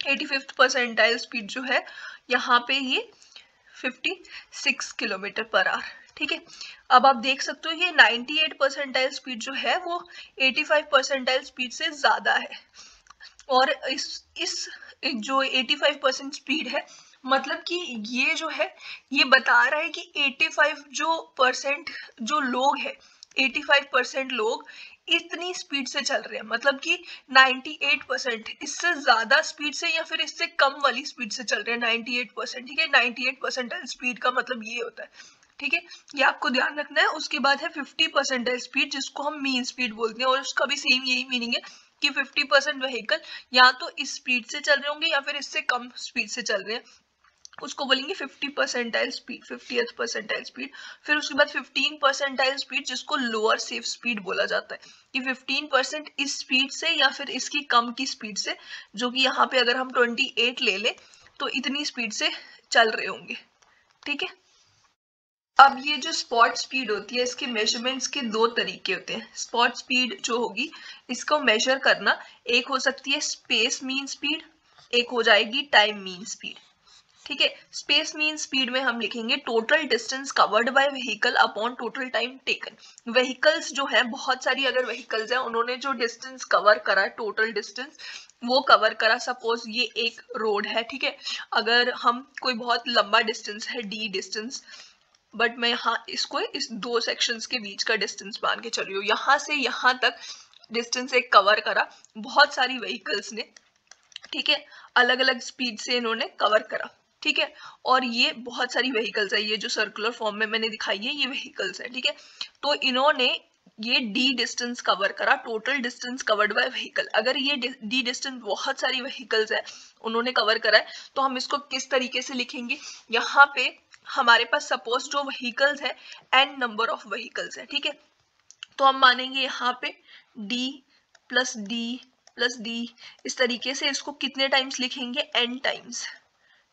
85th परसेंटाइल स्पीड जो है यहाँ पे ये 56 किलोमीटर पर आवर, ठीक है। अब आप देख सकते हो ये 98 परसेंटाइल स्पीड जो है वो 85 परसेंटाइल स्पीड से ज्यादा है। और इस जो 85% स्पीड है, मतलब कि ये जो है ये बता रहा है कि 85 जो परसेंट जो लोग है, 85% लोग इतनी स्पीड से चल रहे हैं। मतलब कि 98% इससे ज्यादा स्पीड से या फिर इससे कम वाली स्पीड से चल रहे हैं 98%, ठीक है। 98% स्पीड का मतलब ये होता है, ठीक है, ये आपको ध्यान रखना है। उसके बाद है 50% स्पीड, जिसको हम मीन स्पीड बोलते हैं, और उसका भी सेम यही मीनिंग है कि 50% व्हीकल या तो इस स्पीड से चल रहे होंगे या फिर इससे कम स्पीड से चल रहे हैं, उसको बोलेंगे 50 percentile speed, 50th percentile speed. फिर उसके बाद 15 परसेंटाइल स्पीड, जिसको लोअर सेफ स्पीड बोला जाता है, कि 15% इस स्पीड से या फिर इसकी कम की स्पीड से, जो कि यहाँ पे अगर हम 28 ले ले तो इतनी स्पीड से चल रहे होंगे, ठीक है। अब ये जो स्पॉट स्पीड होती है इसके मेजरमेंट्स के दो तरीके होते हैं। स्पॉट स्पीड जो होगी इसको मेजर करना, एक हो सकती है स्पेस मीन स्पीड, एक हो जाएगी टाइम मीन स्पीड, ठीक है। स्पेस मीन स्पीड में हम लिखेंगे total distance covered by vehicle upon total time taken. Vehicles जो है, बहुत सारी अगर व्हीकल्स है, उन्होंने जो डिस्टेंस कवर करा, टोटल डिस्टेंस वो कवर करा, सपोज ये एक रोड है, ठीक है। अगर हम कोई बहुत लंबा डिस्टेंस है, डी डिस्टेंस, बट मैं यहाँ इसको इस दो सेक्शंस के बीच का डिस्टेंस मान के चल रही हूँ, यहाँ से यहाँ तक डिस्टेंस एक कवर करा बहुत सारी व्हीकल्स ने, ठीक है। अलग अलग स्पीड से इन्होंने कवर करा, ठीक है। और ये बहुत सारी व्हीकल्स है, ये जो सर्कुलर फॉर्म में मैंने दिखाई है ये व्हीकल्स है, ठीक है। तो इन्होंने ये डी डिस्टेंस कवर करा, total distance covered by vehicle. अगर ये डी डिस्टेंस बहुत सारी व्हीकल्स है उन्होंने कवर करा है, तो हम इसको किस तरीके से लिखेंगे, यहाँ पे हमारे पास सपोज जो व्हीकल्स है n नंबर ऑफ व्हीकल्स है, ठीक है। तो हम मानेंगे यहाँ पे d plus D plus D, इस तरीके से इसको कितने टाइम्स लिखेंगे, n टाइम्स,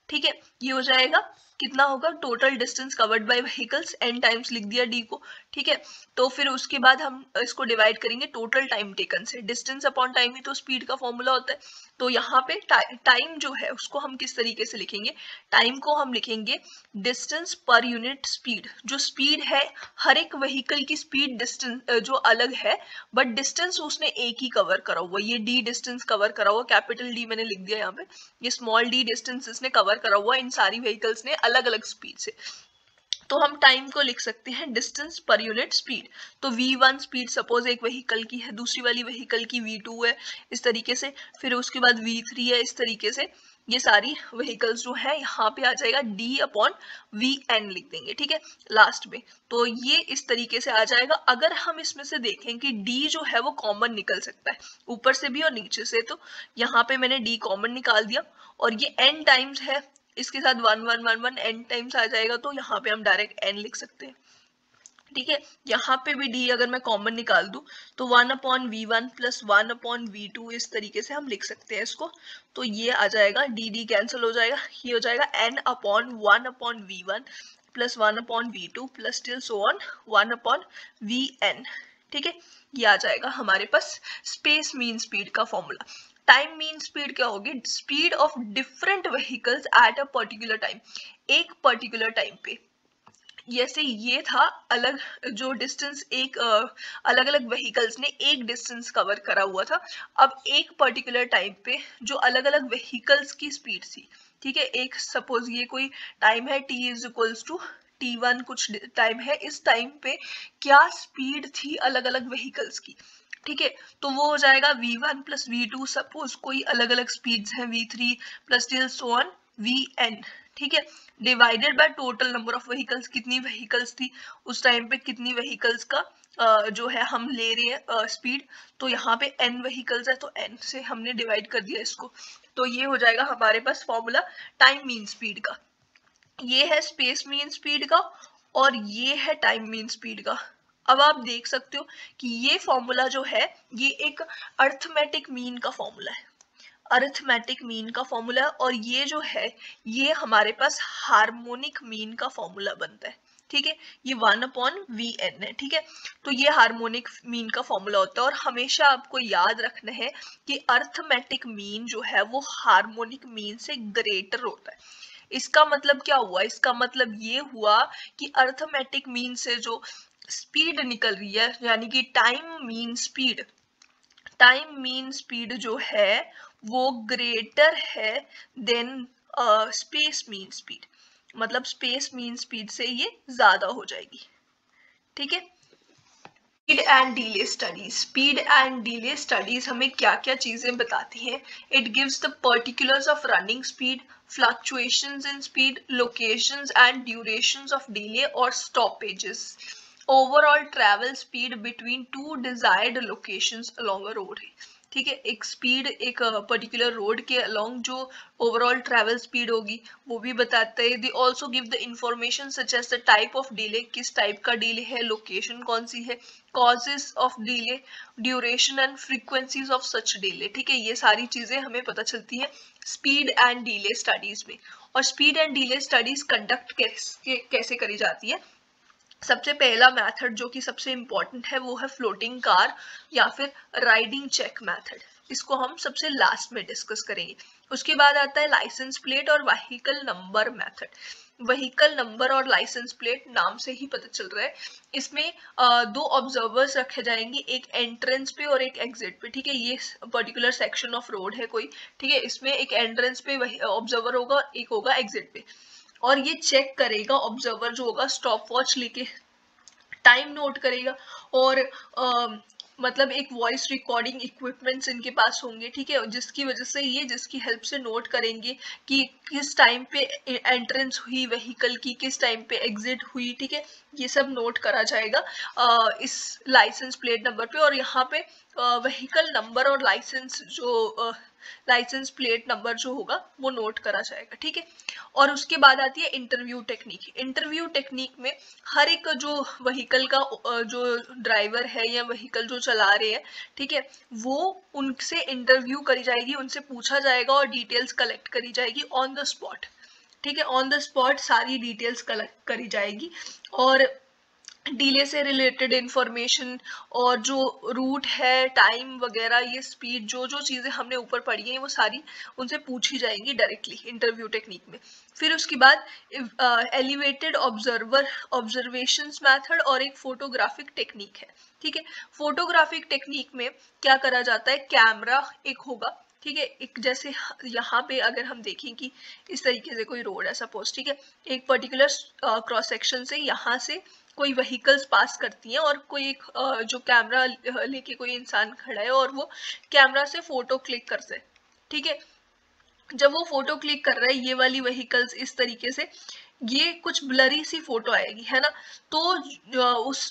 ठीक है। ये हो जाएगा कितना होगा, total distance covered by vehicles n times लिख दिया d को, ठीक है। तो फिर उसके बाद हम इसको डिवाइड करेंगे टोटल टाइम टेकन से, डिस्टेंस अपॉन टाइम ही तो स्पीड का फॉर्मूला होता है। तो यहाँ पे टाइम जो है उसको हम किस तरीके से लिखेंगे, टाइम को हम लिखेंगे डिस्टेंस पर यूनिट स्पीड। जो स्पीड है हर एक व्हीकल की स्पीड डिस्टेंस जो अलग है, बट डिस्टेंस उसने एक ही कवर करा हुआ, ये डी डिस्टेंस कवर करा हुआ, कैपिटल डी मैंने लिख दिया यहाँ पे, ये स्मॉल डी डिस्टेंस इसने कवर करा हुआ इन सारी व्हीकल्स ने अलग अलग स्पीड से। तो हम टाइम को लिख सकते हैं डिस्टेंस पर यूनिट स्पीड। तो v1 स्पीड सपोज एक व्हीकल की है, दूसरी वाली व्हीकल की v2 है, इस तरीके से। फिर उसके बाद v3 है, इस तरीके से ये सारी व्हीकल्स जो है यहाँ पे आ जाएगा d अपॉन vn लिख देंगे, ठीक है, लास्ट में। तो ये इस तरीके से आ जाएगा। अगर हम इसमें से देखें कि d जो है वो कॉमन निकल सकता है ऊपर से भी और नीचे से, तो यहाँ पे मैंने d कॉमन निकाल दिया, और ये n टाइम्स है, इसके साथ 1 1 1 1 n टाइम्स आ जाएगा, तो यहाँ पे हम डायरेक्ट n लिख सकते हैं, ठीक है। यहाँ पे भी d अगर मैं कॉमन निकाल दूं तो 1 upon v1 plus 1 upon v2, इस तरीके से हम लिख सकते हैं इसको। तो ये आ जाएगा d कैंसिल हो जाएगा, ये हो जाएगा n upon 1 upon v1 plus 1 upon v2 plus till so on 1 upon vn, ठीक है। ये आ जाएगा हमारे पास स्पेस मीन स्पीड का फॉर्मूला। टाइम मीन स्पीड क्या होगी, speed of different vehicles at a particular time, एक पर्टिकुलर टाइम पे। जैसे ये था अलग जो डिस्टेंस, एक अलग अलग व्हीकल्स ने एक डिस्टेंस कवर करा हुआ था। अब एक पर्टिकुलर टाइम पे जो अलग अलग व्हीकल्स की स्पीड थी, ठीक है, एक सपोज ये कोई टाइम है t is equals to t1 कुछ टाइम है, इस टाइम पे क्या स्पीड थी अलग अलग व्हीकल्स की, ठीक है। तो वो हो जाएगा v1 प्लस v2, सपोज कोई अलग अलग स्पीड्स हैं v3 plus till so on vn, ठीक है, divided by total number of vehicles, कितनी व्हीकल्स थी उस टाइम पे, कितनी व्हीकल्स का जो है हम ले रहे हैं स्पीड, तो यहाँ पे n व्हीकल्स है तो n से हमने डिवाइड कर दिया इसको, तो ये हो जाएगा हमारे पास फॉर्मूला टाइम मीन स्पीड का। ये है स्पेस मीन स्पीड का और ये है टाइम मीन स्पीड का। अब आप देख सकते हो कि ये फॉर्मूला जो है ये एक अर्थमेटिक मीन का फॉर्मूला है, अरिथमेटिक मीन का फॉर्मूला, और ये जो है ये हमारे पास हार्मोनिक मीन का फॉर्मूला बनता है, ठीक है, ये 1/vn है, ठीक है। तो ये हार्मोनिक मीन का फॉर्मूला होता है और हमेशा आपको याद रखना है कि अर्थमेटिक मीन जो है वो हार्मोनिक मीन से ग्रेटर होता है। इसका मतलब क्या हुआ, इसका मतलब ये हुआ कि अर्थमेटिक मीन से जो स्पीड निकल रही है यानी कि टाइम मीन स्पीड जो है वो ग्रेटर है देन स्पेस मीन स्पीड, मतलब स्पेस मीन स्पीड से ये ज्यादा हो जाएगी, ठीक है। स्पीड एंड डिले स्टडीज हमें क्या क्या चीजें बताती हैं? It gives the particulars of running speed, fluctuations in speed, locations and durations of delay or stoppages, overall travel speed between two desired locations along a road है, ठीक है। एक स्पीड एक पर्टिकुलर रोड के अलोंग जो overall travel speed होगी वो भी बताते हैं। They also give the information such as the type of delay, किस टाइप का डिले है, लोकेशन कौन सी है, causes of delay, duration and frequencies of such delay, ठीक है। ये सारी चीजें हमें पता चलती है स्पीड एंड डिले स्टडीज में। और speed and delay studies conduct कैसे करी जाती है? सबसे पहला मेथड जो कि सबसे इंपॉर्टेंट है वो है फ्लोटिंग कार या फिर राइडिंग चेक मेथड, इसको हम सबसे लास्ट में डिस्कस करेंगे। उसके बाद आता है लाइसेंस प्लेट और vehicle number method. Vehicle number और लाइसेंस प्लेट नाम से ही पता चल रहा है, इसमें दो ऑब्जर्वर्स रखे जाएंगे, एक एंट्रेंस पे और एक एग्जिट पे, ठीक है। ये पर्टिकुलर सेक्शन ऑफ रोड है कोई, ठीक है, इसमें एक एंट्रेंस पे ऑब्जर्वर होगा, एक होगा एग्जिट पे, और ये चेक करेगा ऑब्जर्वर जो होगा स्टॉप वॉच लेके, टाइम नोट करेगा और मतलब एक वॉइस रिकॉर्डिंग इक्विपमेंट्स इनके पास होंगे, ठीक है, जिसकी वजह से ये जिसकी हेल्प से नोट करेंगे कि किस टाइम पे एंट्रेंस हुई व्हीकल की, किस टाइम पे एग्जिट हुई, ठीक है। ये सब नोट करा जाएगा इस लाइसेंस प्लेट नंबर पे, और यहाँ पे व्हीकल नंबर और लाइसेंस प्लेट नंबर जो होगा वो नोट करा जाएगा, ठीक है। और उसके बाद आती है इंटरव्यू टेक्निक। इंटरव्यू टेक्निक में हर एक जो व्हीकल का जो ड्राइवर है या व्हीकल जो चला रहे हैं, ठीक है, वो उनसे इंटरव्यू करी जाएगी, उनसे पूछा जाएगा और डिटेल्स कलेक्ट करी जाएगी ऑन द स्पॉट, ठीक है। ऑन द स्पॉट सारी डिटेल्स कलेक्ट करी जाएगी और डिले से रिलेटेड इंफॉर्मेशन और जो रूट है, टाइम वगैरह, ये स्पीड, जो जो चीजें हमने ऊपर पढ़ी हैं वो सारी उनसे पूछी जाएंगी डायरेक्टली इंटरव्यू टेक्निक में। फिर उसके बाद एलिवेटेड ऑब्जर्वेशंस मेथड और एक फोटोग्राफिक टेक्निक है, ठीक है। फोटोग्राफिक टेक्निक में क्या करा जाता है, कैमरा एक होगा, ठीक है, एक जैसे यहाँ पे अगर हम देखें कि इस तरीके से कोई रोड है सपोज, ठीक है, एक पर्टिकुलर क्रॉस सेक्शन से यहाँ से कोई व्हीकल्स पास करती हैं और कोई एक जो कैमरा लेके कोई इंसान खड़ा है और वो कैमरा से फोटो क्लिक करते हैं, ठीक है। जब वो फोटो क्लिक कर रहा है ये वाली व्हीकल्स इस तरीके से, ये कुछ ब्लरी सी फोटो आएगी, है ना, तो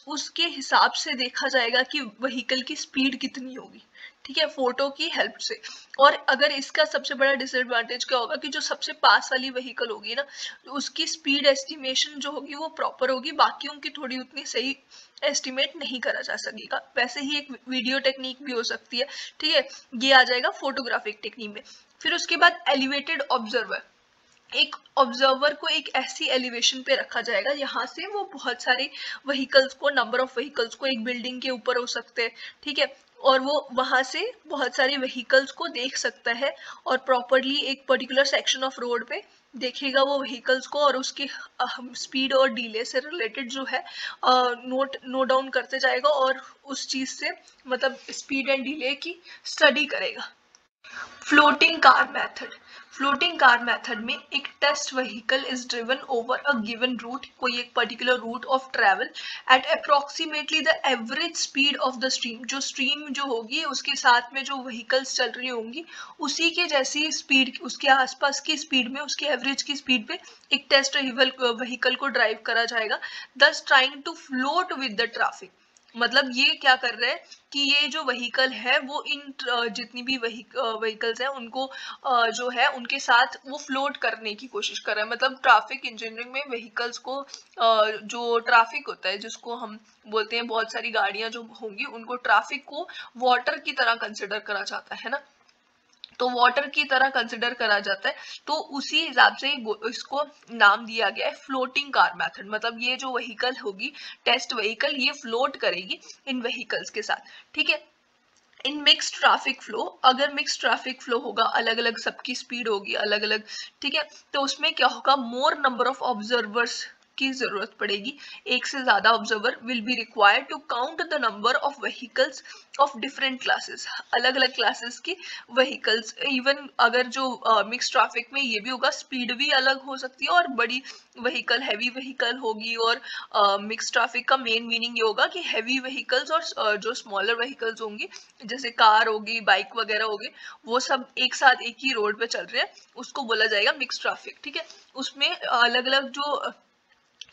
उसके हिसाब से देखा जाएगा कि व्हीकल की स्पीड कितनी होगी, ठीक है, फोटो की हेल्प से। और अगर इसका सबसे बड़ा डिसएडवांटेज क्या होगा कि जो सबसे पास वाली व्हीकल होगी ना, उसकी स्पीड एस्टिमेशन जो होगी वो प्रॉपर होगी, बाकी उनकी थोड़ी उतनी सही एस्टिमेट नहीं करा जा सकेगा। वैसे ही एक वीडियो टेक्निक भी हो सकती है, ठीक है, ये आ जाएगा फोटोग्राफिक टेक्निक में। फिर उसके बाद एलिवेटेड ऑब्जर्वर, एक ऑब्जर्वर को एक ऐसी एलिवेशन पे रखा जाएगा यहाँ से वो बहुत सारे व्हीकल्स को, नंबर ऑफ व्हीकल्स को, एक बिल्डिंग के ऊपर हो सकते हैं, ठीक है, और वो वहां से बहुत सारे व्हीकल्स को देख सकता है और प्रॉपरली एक पर्टिकुलर सेक्शन ऑफ रोड पे देखेगा वो व्हीकल्स को और उसकी स्पीड और डिले से रिलेटेड जो है नोट डाउन करते जाएगा और उस चीज से मतलब स्पीड एंड डिले की स्टडी करेगा। Floating car method, floating car method में एक test vehicle is driven over a given route, कोई एक particular route of travel at approximately the average speed of the stream, जो स्ट्रीम जो होगी उसके साथ में जो व्हीकल्स चल रही होंगी उसी के जैसी स्पीड, उसके आसपास की स्पीड में, उसके एवरेज की स्पीड पे एक टेस्ट व्हीकल को ड्राइव करा जाएगा, thus trying to float with the traffic. मतलब ये क्या कर रहा है कि ये जो व्हीकल है वो इन जितनी भी व्हीकल्स है उनको जो है उनके साथ वो फ्लोट करने की कोशिश कर रहा है। मतलब ट्रैफिक इंजीनियरिंग में व्हीकल्स को जो ट्रैफिक होता है जिसको हम बोलते हैं, बहुत सारी गाड़ियां जो होंगी उनको ट्रैफिक को वाटर की तरह कंसिडर करा जाता है ना, तो वाटर की तरह कंसिडर करा जाता है, तो उसी हिसाब से इसको नाम दिया गया है फ्लोटिंग कार मेथड। मतलब ये जो व्हीकल होगी टेस्ट व्हीकल, ये फ्लोट करेगी इन व्हीकल्स के साथ, ठीक है। इन मिक्स्ड ट्रैफिक फ्लो, अगर मिक्स्ड ट्रैफिक फ्लो होगा, अलग अलग सबकी स्पीड होगी अलग अलग, ठीक है, तो उसमें क्या होगा, मोर नंबर ऑफ ऑब्जर्वर्स की जरूरत पड़ेगी, एक से ज्यादा observer will be required to count the number of vehicles of different classes, अलग अलग क्लासेस की व्हीकल्स। इवन अगर जो मिक्स ट्रैफिक में ये भी होगा, स्पीड भी अलग हो सकती है और बड़ी व्हीकल हैवी व्हीकल होगी, और मिक्स ट्रैफिक का मेन मीनिंग ये होगा कि हैवी व्हीकल्स और जो स्मॉलर व्हीकल्स होंगी जैसे कार होगी, बाइक वगैरह होगी, वो सब एक साथ एक ही रोड पे चल रहे हैं, उसको बोला जाएगा मिक्स ट्रैफिक, ठीक है। उसमें अलग अलग जो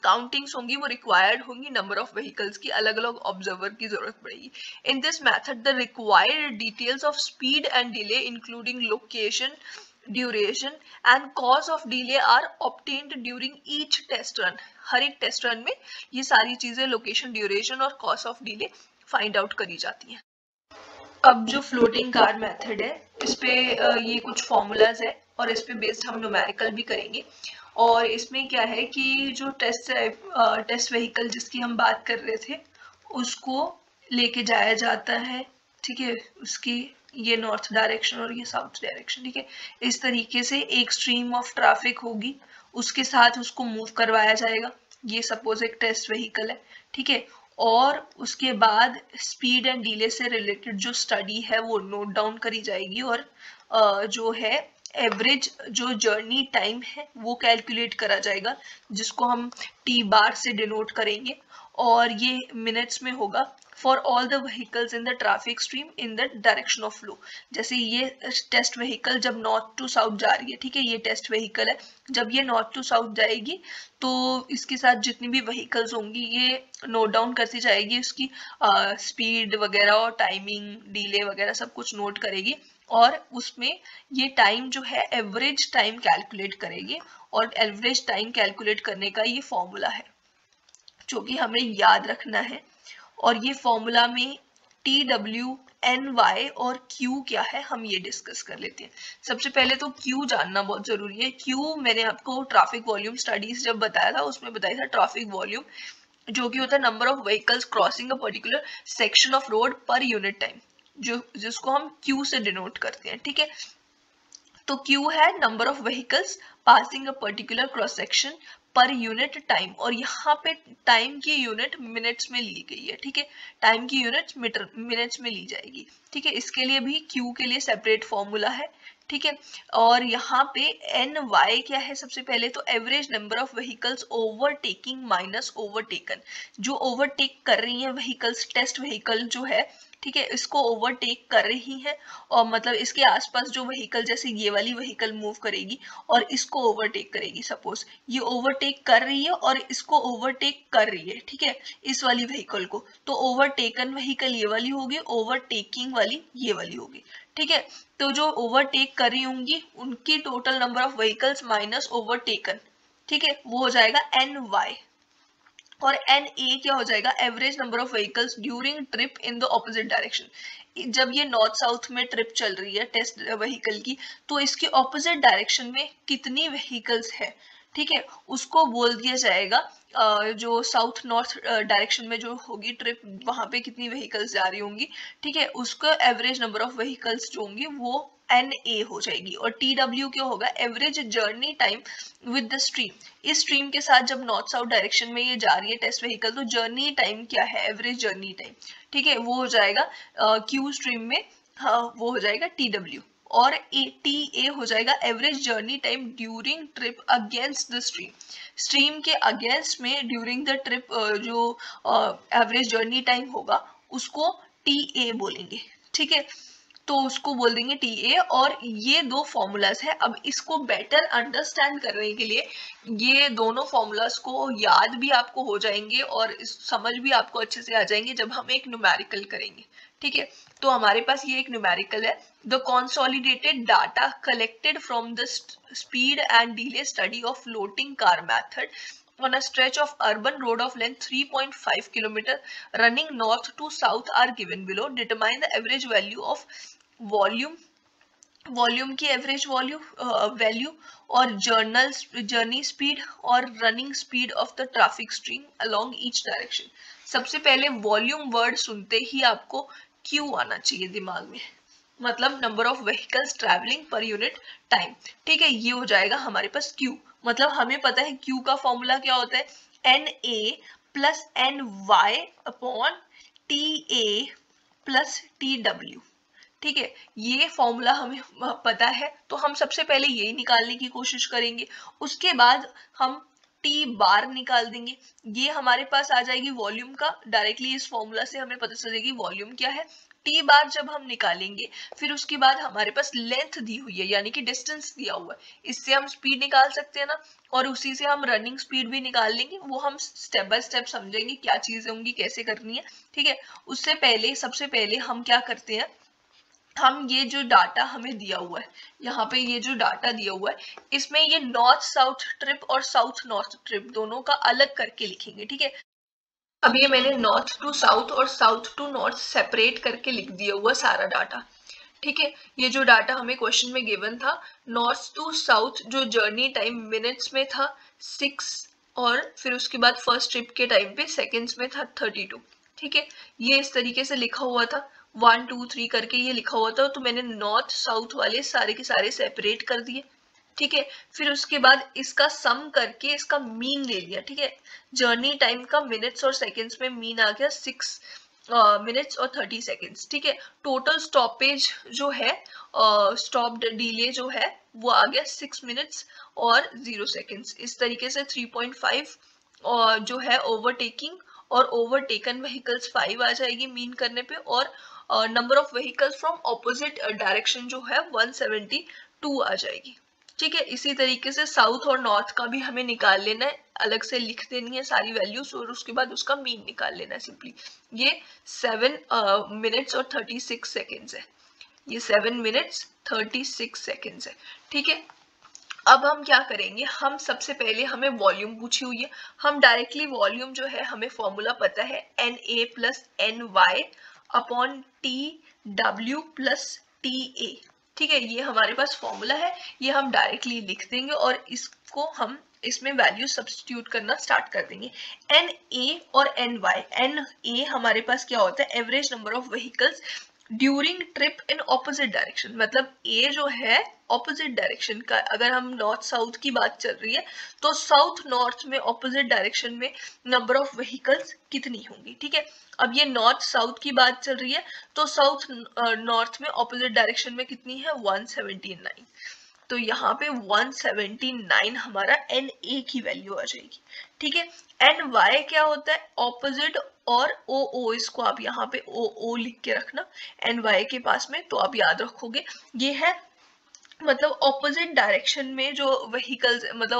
काउंटिंग्स होंगी वो रिक्वायर्ड होंगी, नंबर ऑफ व्हीकल्स की अलग अलग ऑब्जर्वर की जरूरत पड़ेगी। In this method the required details of speed and delay including location, duration and cause of delay are obtained during each test run. हर एक टेस्ट रन में ये सारी चीजें, लोकेशन, ड्यूरेशन और cause of delay find out करी जाती हैं। अब जो फ्लोटिंग कार मेथड है इस पे ये कुछ फॉर्मूलाज है और इस पे बेस्ड हम न्यूमेरिकल भी करेंगे। और इसमें क्या है कि जो टेस्ट व्हीकल जिसकी हम बात कर रहे थे उसको लेके जाया जाता है, ठीक है, उसकी ये नॉर्थ डायरेक्शन और ये साउथ डायरेक्शन, ठीक है। इस तरीके से एक स्ट्रीम ऑफ ट्रैफिक होगी, उसके साथ उसको मूव करवाया जाएगा। ये सपोज एक टेस्ट व्हीकल है, ठीक है, और उसके बाद स्पीड एंड डिले से रिलेटेड जो स्टडी है वो नोट डाउन करी जाएगी, और जो है एवरेज जो जर्नी टाइम है वो कैलकुलेट करा जाएगा, जिसको हम टी बार से डिनोट करेंगे, और ये मिनट्स में होगा for all the vehicles in the traffic stream in the direction of flow. जैसे ये टेस्ट व्हीकल जब नॉर्थ टू साउथ जा रही है, ठीक है, ये टेस्ट व्हीकल है, जब ये नॉर्थ टू साउथ जाएगी तो इसके साथ जितनी भी व्हीकल्स होंगी ये नोट डाउन करती जाएगी, उसकी स्पीड वगैरह और टाइमिंग, डिले वगैरह सब कुछ नोट करेगी, और उसमें ये टाइम जो है एवरेज टाइम कैलकुलेट करेगी, और एवरेज टाइम कैलकुलेट करने का ये फॉर्मूला है जो कि हमें याद रखना है। और ये फॉर्मूला में टी, डब्ल्यू, एन, वाई और क्यू क्या है हम ये डिस्कस कर लेते हैं। सबसे पहले तो क्यू जानना बहुत जरूरी है। क्यू मैंने आपको ट्रैफिक वॉल्यूम स्टडीज जब बताया था उसमें बताया था ट्रैफिक वॉल्यूम जो कि होता है number of vehicles crossing a particular section of road per unit time, जो जिसको हम क्यू से डिनोट करते हैं, ठीक है। तो क्यू है number of vehicles passing a particular cross section per unit time, और यहाँ पे टाइम की यूनिट मिनट्स में ली गई है, ठीक है, टाइम की यूनिट मिनट्स में ली जाएगी, ठीक है। इसके लिए भी क्यू के लिए सेपरेट फॉर्मूला है, ठीक है। और यहाँ पे एन वाई क्या है, सबसे पहले तो average number of vehicles overtaking minus overtaken, जो ओवरटेक कर रही है व्हीकल्स, टेस्ट व्हीकल जो है, ठीक है, इसको ओवरटेक कर रही है, और मतलब इसके आसपास जो व्हीकल, जैसे ये वाली व्हीकल मूव करेगी और इसको ओवरटेक करेगी, सपोज ये ओवरटेक कर रही है और इसको ओवरटेक कर रही है, ठीक है, इस वाली व्हीकल को, तो ओवरटेकन व्हीकल ये वाली होगी, ओवरटेकिंग वाली ये वाली होगी, ठीक है। तो जो ओवरटेक कर रही होंगी उनकी total number of vehicles minus overtaken, ठीक है, वो हो जाएगा एन वाई। और एन ए क्या हो जाएगा, average number of vehicles during trip in the opposite direction. जब ये नॉर्थ साउथ में ट्रिप चल रही है टेस्ट व्हीकल की, तो इसके ऑपोजिट डायरेक्शन में कितनी व्हीकल्स है, ठीक है, उसको बोल दिया जाएगा जो साउथ नॉर्थ डायरेक्शन में जो होगी ट्रिप, वहां पे कितनी व्हीकल्स जा रही होंगी, ठीक है, उसका एवरेज नंबर ऑफ व्हीकल्स जो होंगी वो एन ए हो जाएगी। और टी डब्ल्यू क्या होगा, average journey time with the stream. इस स्ट्रीम के साथ जब नॉर्थ साउथ डायरेक्शन में ये जा रही है टेस्ट व्हीकल, तो जर्नी टाइम क्या है, एवरेज जर्नी टाइम, ठीक है, वो हो जाएगा क्यू स्ट्रीम में, हाँ वो हो जाएगा टी डब्ल्यू। और टी ए हो जाएगा average journey time during trip against the stream. Stream के अगेंस्ट में ड्यूरिंग द ट्रिप जो एवरेज जर्नी टाइम होगा उसको टी ए बोलेंगे, ठीक है, तो उसको बोल देंगे टी ए। और ये दो फॉर्मूलाज है। अब इसको बेटर अंडरस्टैंड करने के लिए ये दोनों फॉर्मूलाज को याद भी आपको हो जाएंगे और समझ भी आपको अच्छे से आ जाएंगे जब हम एक न्यूमेरिकल करेंगे, ठीक है। तो हमारे पास ये एक न्यूमेरिकल है, the consolidated data collected from the speed and delay study of floating car method on a stretch of urban road of length 3.5 km running north to south are given below. Determine the average value of volume की average value और journey speed और running speed of the traffic stream along each direction. सबसे पहले volume word सुनते ही आपको Q आना चाहिए दिमाग में, मतलब number of vehicles travelling per unit time, ठीक है। ये हो जाएगा हमारे पास क्यू। मतलब हमें पता है क्यू का फॉर्मूला क्या होता है, N A plus N Y upon T A plus T W, ठीक है। ये फॉर्मूला हमें पता है तो हम सबसे पहले यही निकालने की कोशिश करेंगे। उसके बाद हम टी बार निकाल देंगे, ये हमारे पास आ जाएगी वॉल्यूम का। डायरेक्टली इस फॉर्मूला से हमें पता चलेगी वॉल्यूम क्या है। टी बार जब हम निकालेंगे फिर उसके बाद हमारे पास लेंथ दी हुई है यानी कि डिस्टेंस दिया हुआ है, इससे हम स्पीड निकाल सकते हैं ना, और उसी से हम रनिंग स्पीड भी निकाल लेंगे। वो हम स्टेप बाय स्टेप समझेंगे क्या चीजें होंगी कैसे करनी है, ठीक है। उससे पहले सबसे पहले हम क्या करते हैं, हम ये जो डाटा हमें दिया हुआ है यहाँ पे ये जो डाटा दिया हुआ है इसमें ये नॉर्थ साउथ ट्रिप और साउथ नॉर्थ ट्रिप दोनों का अलग करके लिखेंगे, ठीक है। अब ये मैंने नॉर्थ टू साउथ और साउथ टू नॉर्थ सेपरेट करके लिख दिया हुआ सारा डाटा, ठीक है। ये जो डाटा हमें क्वेश्चन में गिवन था, नॉर्थ टू साउथ जो जर्नी टाइम मिनट्स में था 6 और फिर उसके बाद फर्स्ट ट्रिप के टाइम पे सेकेंड्स में था 32, ठीक है। ये इस तरीके से लिखा हुआ था 1 2 3 करके ये लिखा हुआ था, तो मैंने नॉर्थ साउथ वाले सारे के सारे सेपरेट कर दिए, ठीक है। फिर उसके बाद इसका सम करके इसका मीन ले लिया, ठीक है। जर्नी टाइम का मिनट्स और सेकंड्स में मीन आ गया 6 मिनट्स और 30 सेकंड्स, ठीक है। टोटल स्टॉपेज जो है स्टॉप्ड डिले जो है वो आ गया 6 मिनट्स और 0 सेकंड्स। इस तरीके से 3.5 जो है ओवरटेकिंग और ओवरटेकन व्हीकल्स 5 आ जाएगी मीन करने पे, और number of vehicles from opposite direction जो है 172 आ जाएगी, ठीक है। इसी तरीके से साउथ और नॉर्थ का भी हमें निकाल लेना है, अलग से लिख देनी है सारी वैल्यूज और उसके बाद उसका मीन निकाल लेना है सिंपली। ये 7 मिनट्स और 36 सेकेंड्स है, ये 7 मिनट्स 36 सेकेंड्स है, ठीक है। अब हम क्या करेंगे, हम सबसे पहले हमें वॉल्यूम पूछी हुई है, हम डायरेक्टली वॉल्यूम जो है हमें फॉर्मूला पता है N A plus N Y upon T W plus T A, ठीक है। ये हमारे पास फॉर्मूला है, ये हम डायरेक्टली लिख देंगे और इसको हम इसमें वैल्यू सब्स्टिट्यूट करना स्टार्ट कर देंगे। एन ए और एन वाई, एन ए हमारे पास क्या होता है, average number of vehicles during trip in opposite direction, मतलब ए जो है ऑपोजिट डायरेक्शन का। अगर हम नॉर्थ साउथ की बात चल रही है तो साउथ नॉर्थ में ऑपोजिट डायरेक्शन में नंबर ऑफ व्हीकल्स कितनी होंगी, ठीक है। अब ये नॉर्थ साउथ की बात चल रही है तो साउथ नॉर्थ में ऑपोजिट डायरेक्शन में कितनी है 179, तो यहाँ पे 179 हमारा एन ए की वैल्यू आ जाएगी, ठीक है। एन वाई क्या होता है, ऑपोजिट और ओ ओ, इसको आप यहाँ पे ओ ओ लिख के रखना एन वाई के पास में, तो आप याद रखोगे ये है मतलब ऑपोजिट डायरेक्शन में जो व्हीकल्स, मतलब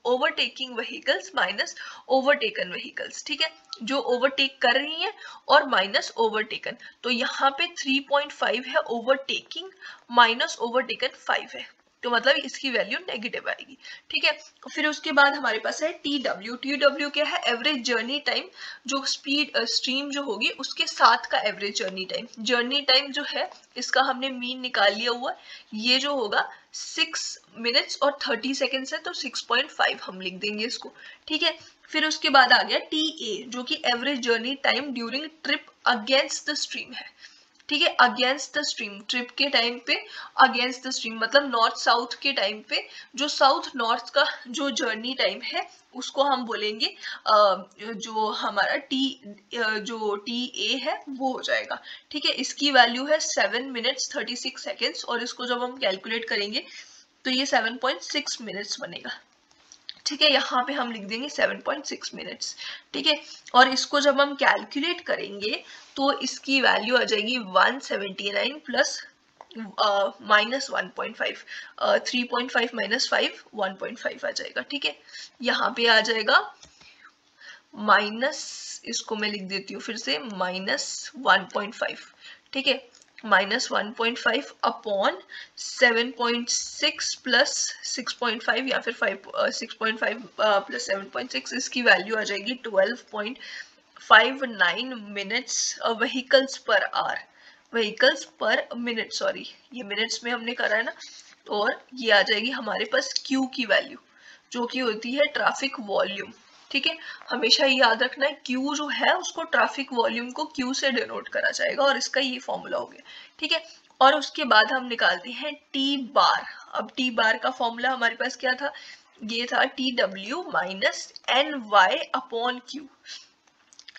overtaking vehicles minus overtaken vehicles, ठीक है। जो ओवरटेक कर रही हैं और माइनस ओवरटेकन, तो यहाँ पे 3.5 है ओवरटेकिंग माइनस ओवरटेकन 5 है, तो मतलब इसकी वैल्यू नेगेटिव आएगी, ठीक है। फिर उसके बाद हमारे पास है टी डब्ल्यू। टी डब्ल्यू क्या है, एवरेज जर्नी टाइम, जो स्पीड स्ट्रीम जो होगी उसके साथ का average journey time. Journey time जो है इसका हमने मीन निकाल लिया हुआ, ये जो होगा 6 मिनट्स और 30 सेकेंड्स है, तो 6.5 हम लिख देंगे इसको, ठीक है। फिर उसके बाद आ गया टी ए जो कि average journey time during trip against the stream है, ठीक है, अगेंस्ट द स्ट्रीम, ट्रिप के टाइम पे अगेंस्ट द स्ट्रीम मतलब नॉर्थ साउथ के टाइम पे जो साउथ नॉर्थ का जो जर्नी टाइम है उसको हम बोलेंगे जो हमारा जो टी ए है वो हो जाएगा। ठीक है, इसकी वैल्यू है 7 मिनट्स 36 सेकेंड्स और इसको जब हम कैलकुलेट करेंगे तो ये 7.6 मिनट्स बनेगा। ठीक है, यहाँ पे हम लिख देंगे 7.6 मिनट्स। ठीक है, और इसको जब हम कैलकुलेट करेंगे तो इसकी वैल्यू आ जाएगी 179 प्लस माइनस 1.5, 3.5 माइनस 5 1.5 आ जाएगा। ठीक है, यहाँ पे आ जाएगा माइनस, इसको मैं लिख देती हूँ फिर से, माइनस 1.5। ठीक है, माइनस 1.5 अपॉन 7.6 प्लस 6.5 या फिर 6.5 प्लस 7.6, इसकी वैल्यू आ जाएगी 12.59 minutes vehicles per hour, vehicles पर मिनट, सॉरी ये मिनट्स में हमने करा है ना, और ये आ जाएगी हमारे पास Q की वैल्यू जो कि होती है ट्रैफिक वॉल्यूम। ठीक है, हमेशा ये याद रखना है Q जो है उसको ट्रैफिक वॉल्यूम को Q से डिनोट करा जाएगा और इसका ये फॉर्मूला हो गया। ठीक है, और उसके बाद हम निकालते हैं T बार। अब T बार का फॉर्मूला हमारे पास क्या था, ये था TW minus NY upon Q।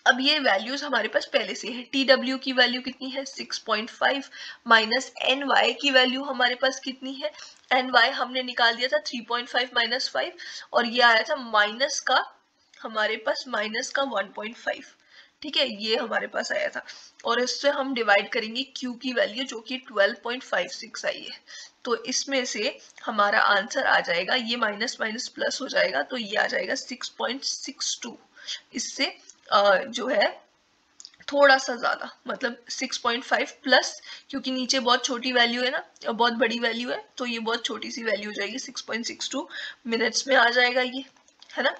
अब ये वैल्यूज हमारे पास पहले से है, TW की वैल्यू कितनी है 6.5 माइनस NY की वैल्यू हमारे पास कितनी है, NY हमने निकाल दिया था 3.5 माइनस 5 और ये आया था माइनस का हमारे पास माइनस का 1.5। ठीक है, ये हमारे पास आया था और इससे हम डिवाइड करेंगे Q की वैल्यू जो कि 12.56 आई है, तो इसमें से हमारा आंसर आ जाएगा, ये माइनस माइनस प्लस हो जाएगा तो ये आ जाएगा 6.62। इससे जो है थोड़ा सा ज्यादा, मतलब 6.5 प्लस, क्योंकि नीचे बहुत छोटी वैल्यू है ना, बहुत बड़ी वैल्यू है तो ये बहुत छोटी सी वैल्यू हो जाएगी, 6.62 मिनट्स में आ जाएगा ये, है ना,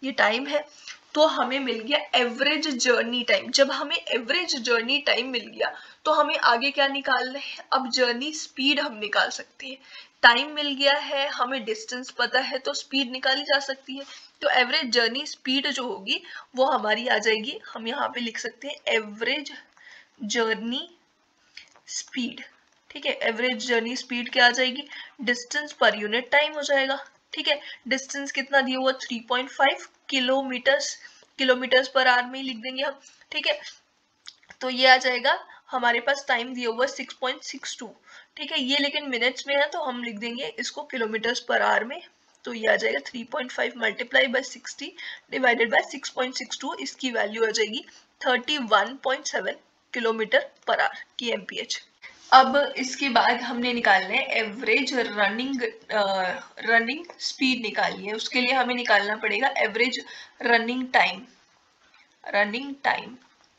ये टाइम है। तो हमें मिल गया एवरेज जर्नी टाइम। जब हमें एवरेज जर्नी टाइम मिल गया तो हमें आगे क्या निकालना है, अब जर्नी स्पीड हम निकाल सकते हैं। टाइम मिल गया है, हमें डिस्टेंस पता है तो स्पीड निकाली जा सकती है। तो एवरेज जर्नी स्पीड जो होगी वो हमारी आ जाएगी, हम यहाँ पे लिख सकते हैं एवरेज जर्नी स्पीड। ठीक है, एवरेज जर्नी स्पीड क्या आ जाएगी, डिस्टेंस पर यूनिट टाइम हो जाएगा। ठीक है, डिस्टेंस कितना दिया हुआ 3.5 किलोमीटर्स पर आवर में ही लिख देंगे हम। ठीक है, तो ये आ जाएगा हमारे पास टाइम दिया हुआ 6.62। ठीक है, ये लेकिन मिनट्स में है तो हम लिख देंगे इसको किलोमीटर्स पर आवर में, तो ये आ जाएगा 3.5 मल्टीप्लाई बाय 60 डिवाइडेड बाय 6.62, इसकी वैल्यू आ जाएगी 31.7 किलोमीटर पर आवर की MPH। अब इसके बाद हमने निकालना है एवरेज रनिंग स्पीड निकालनी है, उसके लिए हमें निकालना पड़ेगा एवरेज रनिंग टाइम।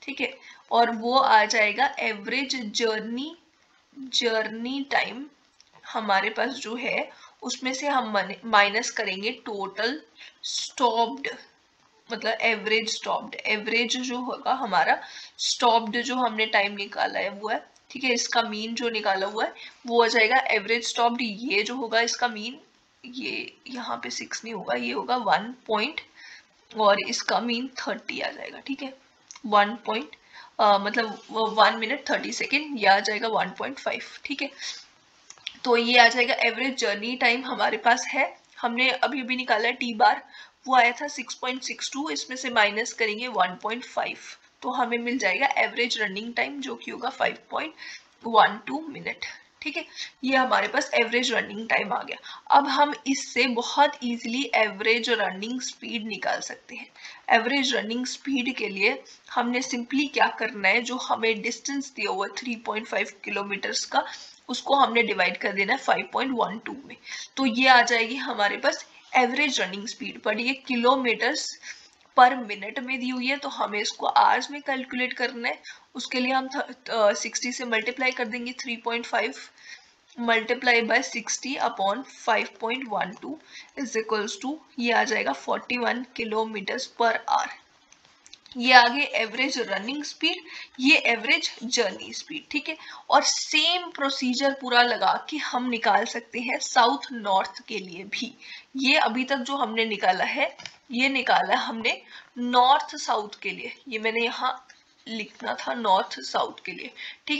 ठीक है, और वो आ जाएगा एवरेज जर्नी टाइम हमारे पास जो है उसमें से हम माइनस करेंगे टोटल स्टॉप्ड, मतलब एवरेज जो होगा हमारा स्टॉप्ड जो हमने टाइम निकाला है वो है। ठीक है, इसका मीन जो निकाला हुआ है वो हो जाएगा एवरेज स्टॉप्ड, ये जो होगा इसका मीन, ये यहाँ पे 6 नहीं होगा, ये होगा 1 पॉइंट और इसका मीन 30 आ जाएगा। ठीक है, 1 पॉइंट मतलब 1 मिनट 30 सेकेंड, यह आ जाएगा 1.5। ठीक है, तो ये आ जाएगा एवरेज जर्नी टाइम हमारे पास है, हमने अभी भी निकाला है टी बार, वो आया था 6.62, इसमें से माइनस करेंगे 1.5 तो हमें मिल जाएगा एवरेज रनिंग टाइम जो कि होगा 5.12 मिनट। ठीक है, ये हमारे पास एवरेज रनिंग टाइम आ गया। अब हम इससे बहुत इजीली एवरेज रनिंग स्पीड निकाल सकते हैं। एवरेज रनिंग स्पीड के लिए हमने सिंपली क्या करना है, जो हमें डिस्टेंस दिया हुआ 3.5 किलोमीटर्स का, उसको हमने डिवाइड कर देना है 5.12 में, तो ये आ जाएगी हमारे पास एवरेज रनिंग स्पीड। पर ये किलोमीटर्स पर मिनट में दी हुई है तो हमें इसको आवर्स में कैलकुलेट करना है, उसके लिए हम 60 से मल्टीप्लाई कर देंगे, 3.5 multiply by 60 upon 5.12 is equals to, ये आ जाएगा 41 किलोमीटर्स पर आवर। ये आगे एवरेज रनिंग स्पीड, ये एवरेज जर्नी स्पीड। ठीक है, और सेम प्रोसीजर पूरा लगा के हम निकाल सकते हैं साउथ नॉर्थ के लिए भी। ये अभी तक जो हमने निकाला है, ये निकाला हमने नॉर्थ साउथ के लिए, ये मैंने यहाँ लिखना था नॉर्थ साउथ के लिए। ठीक है।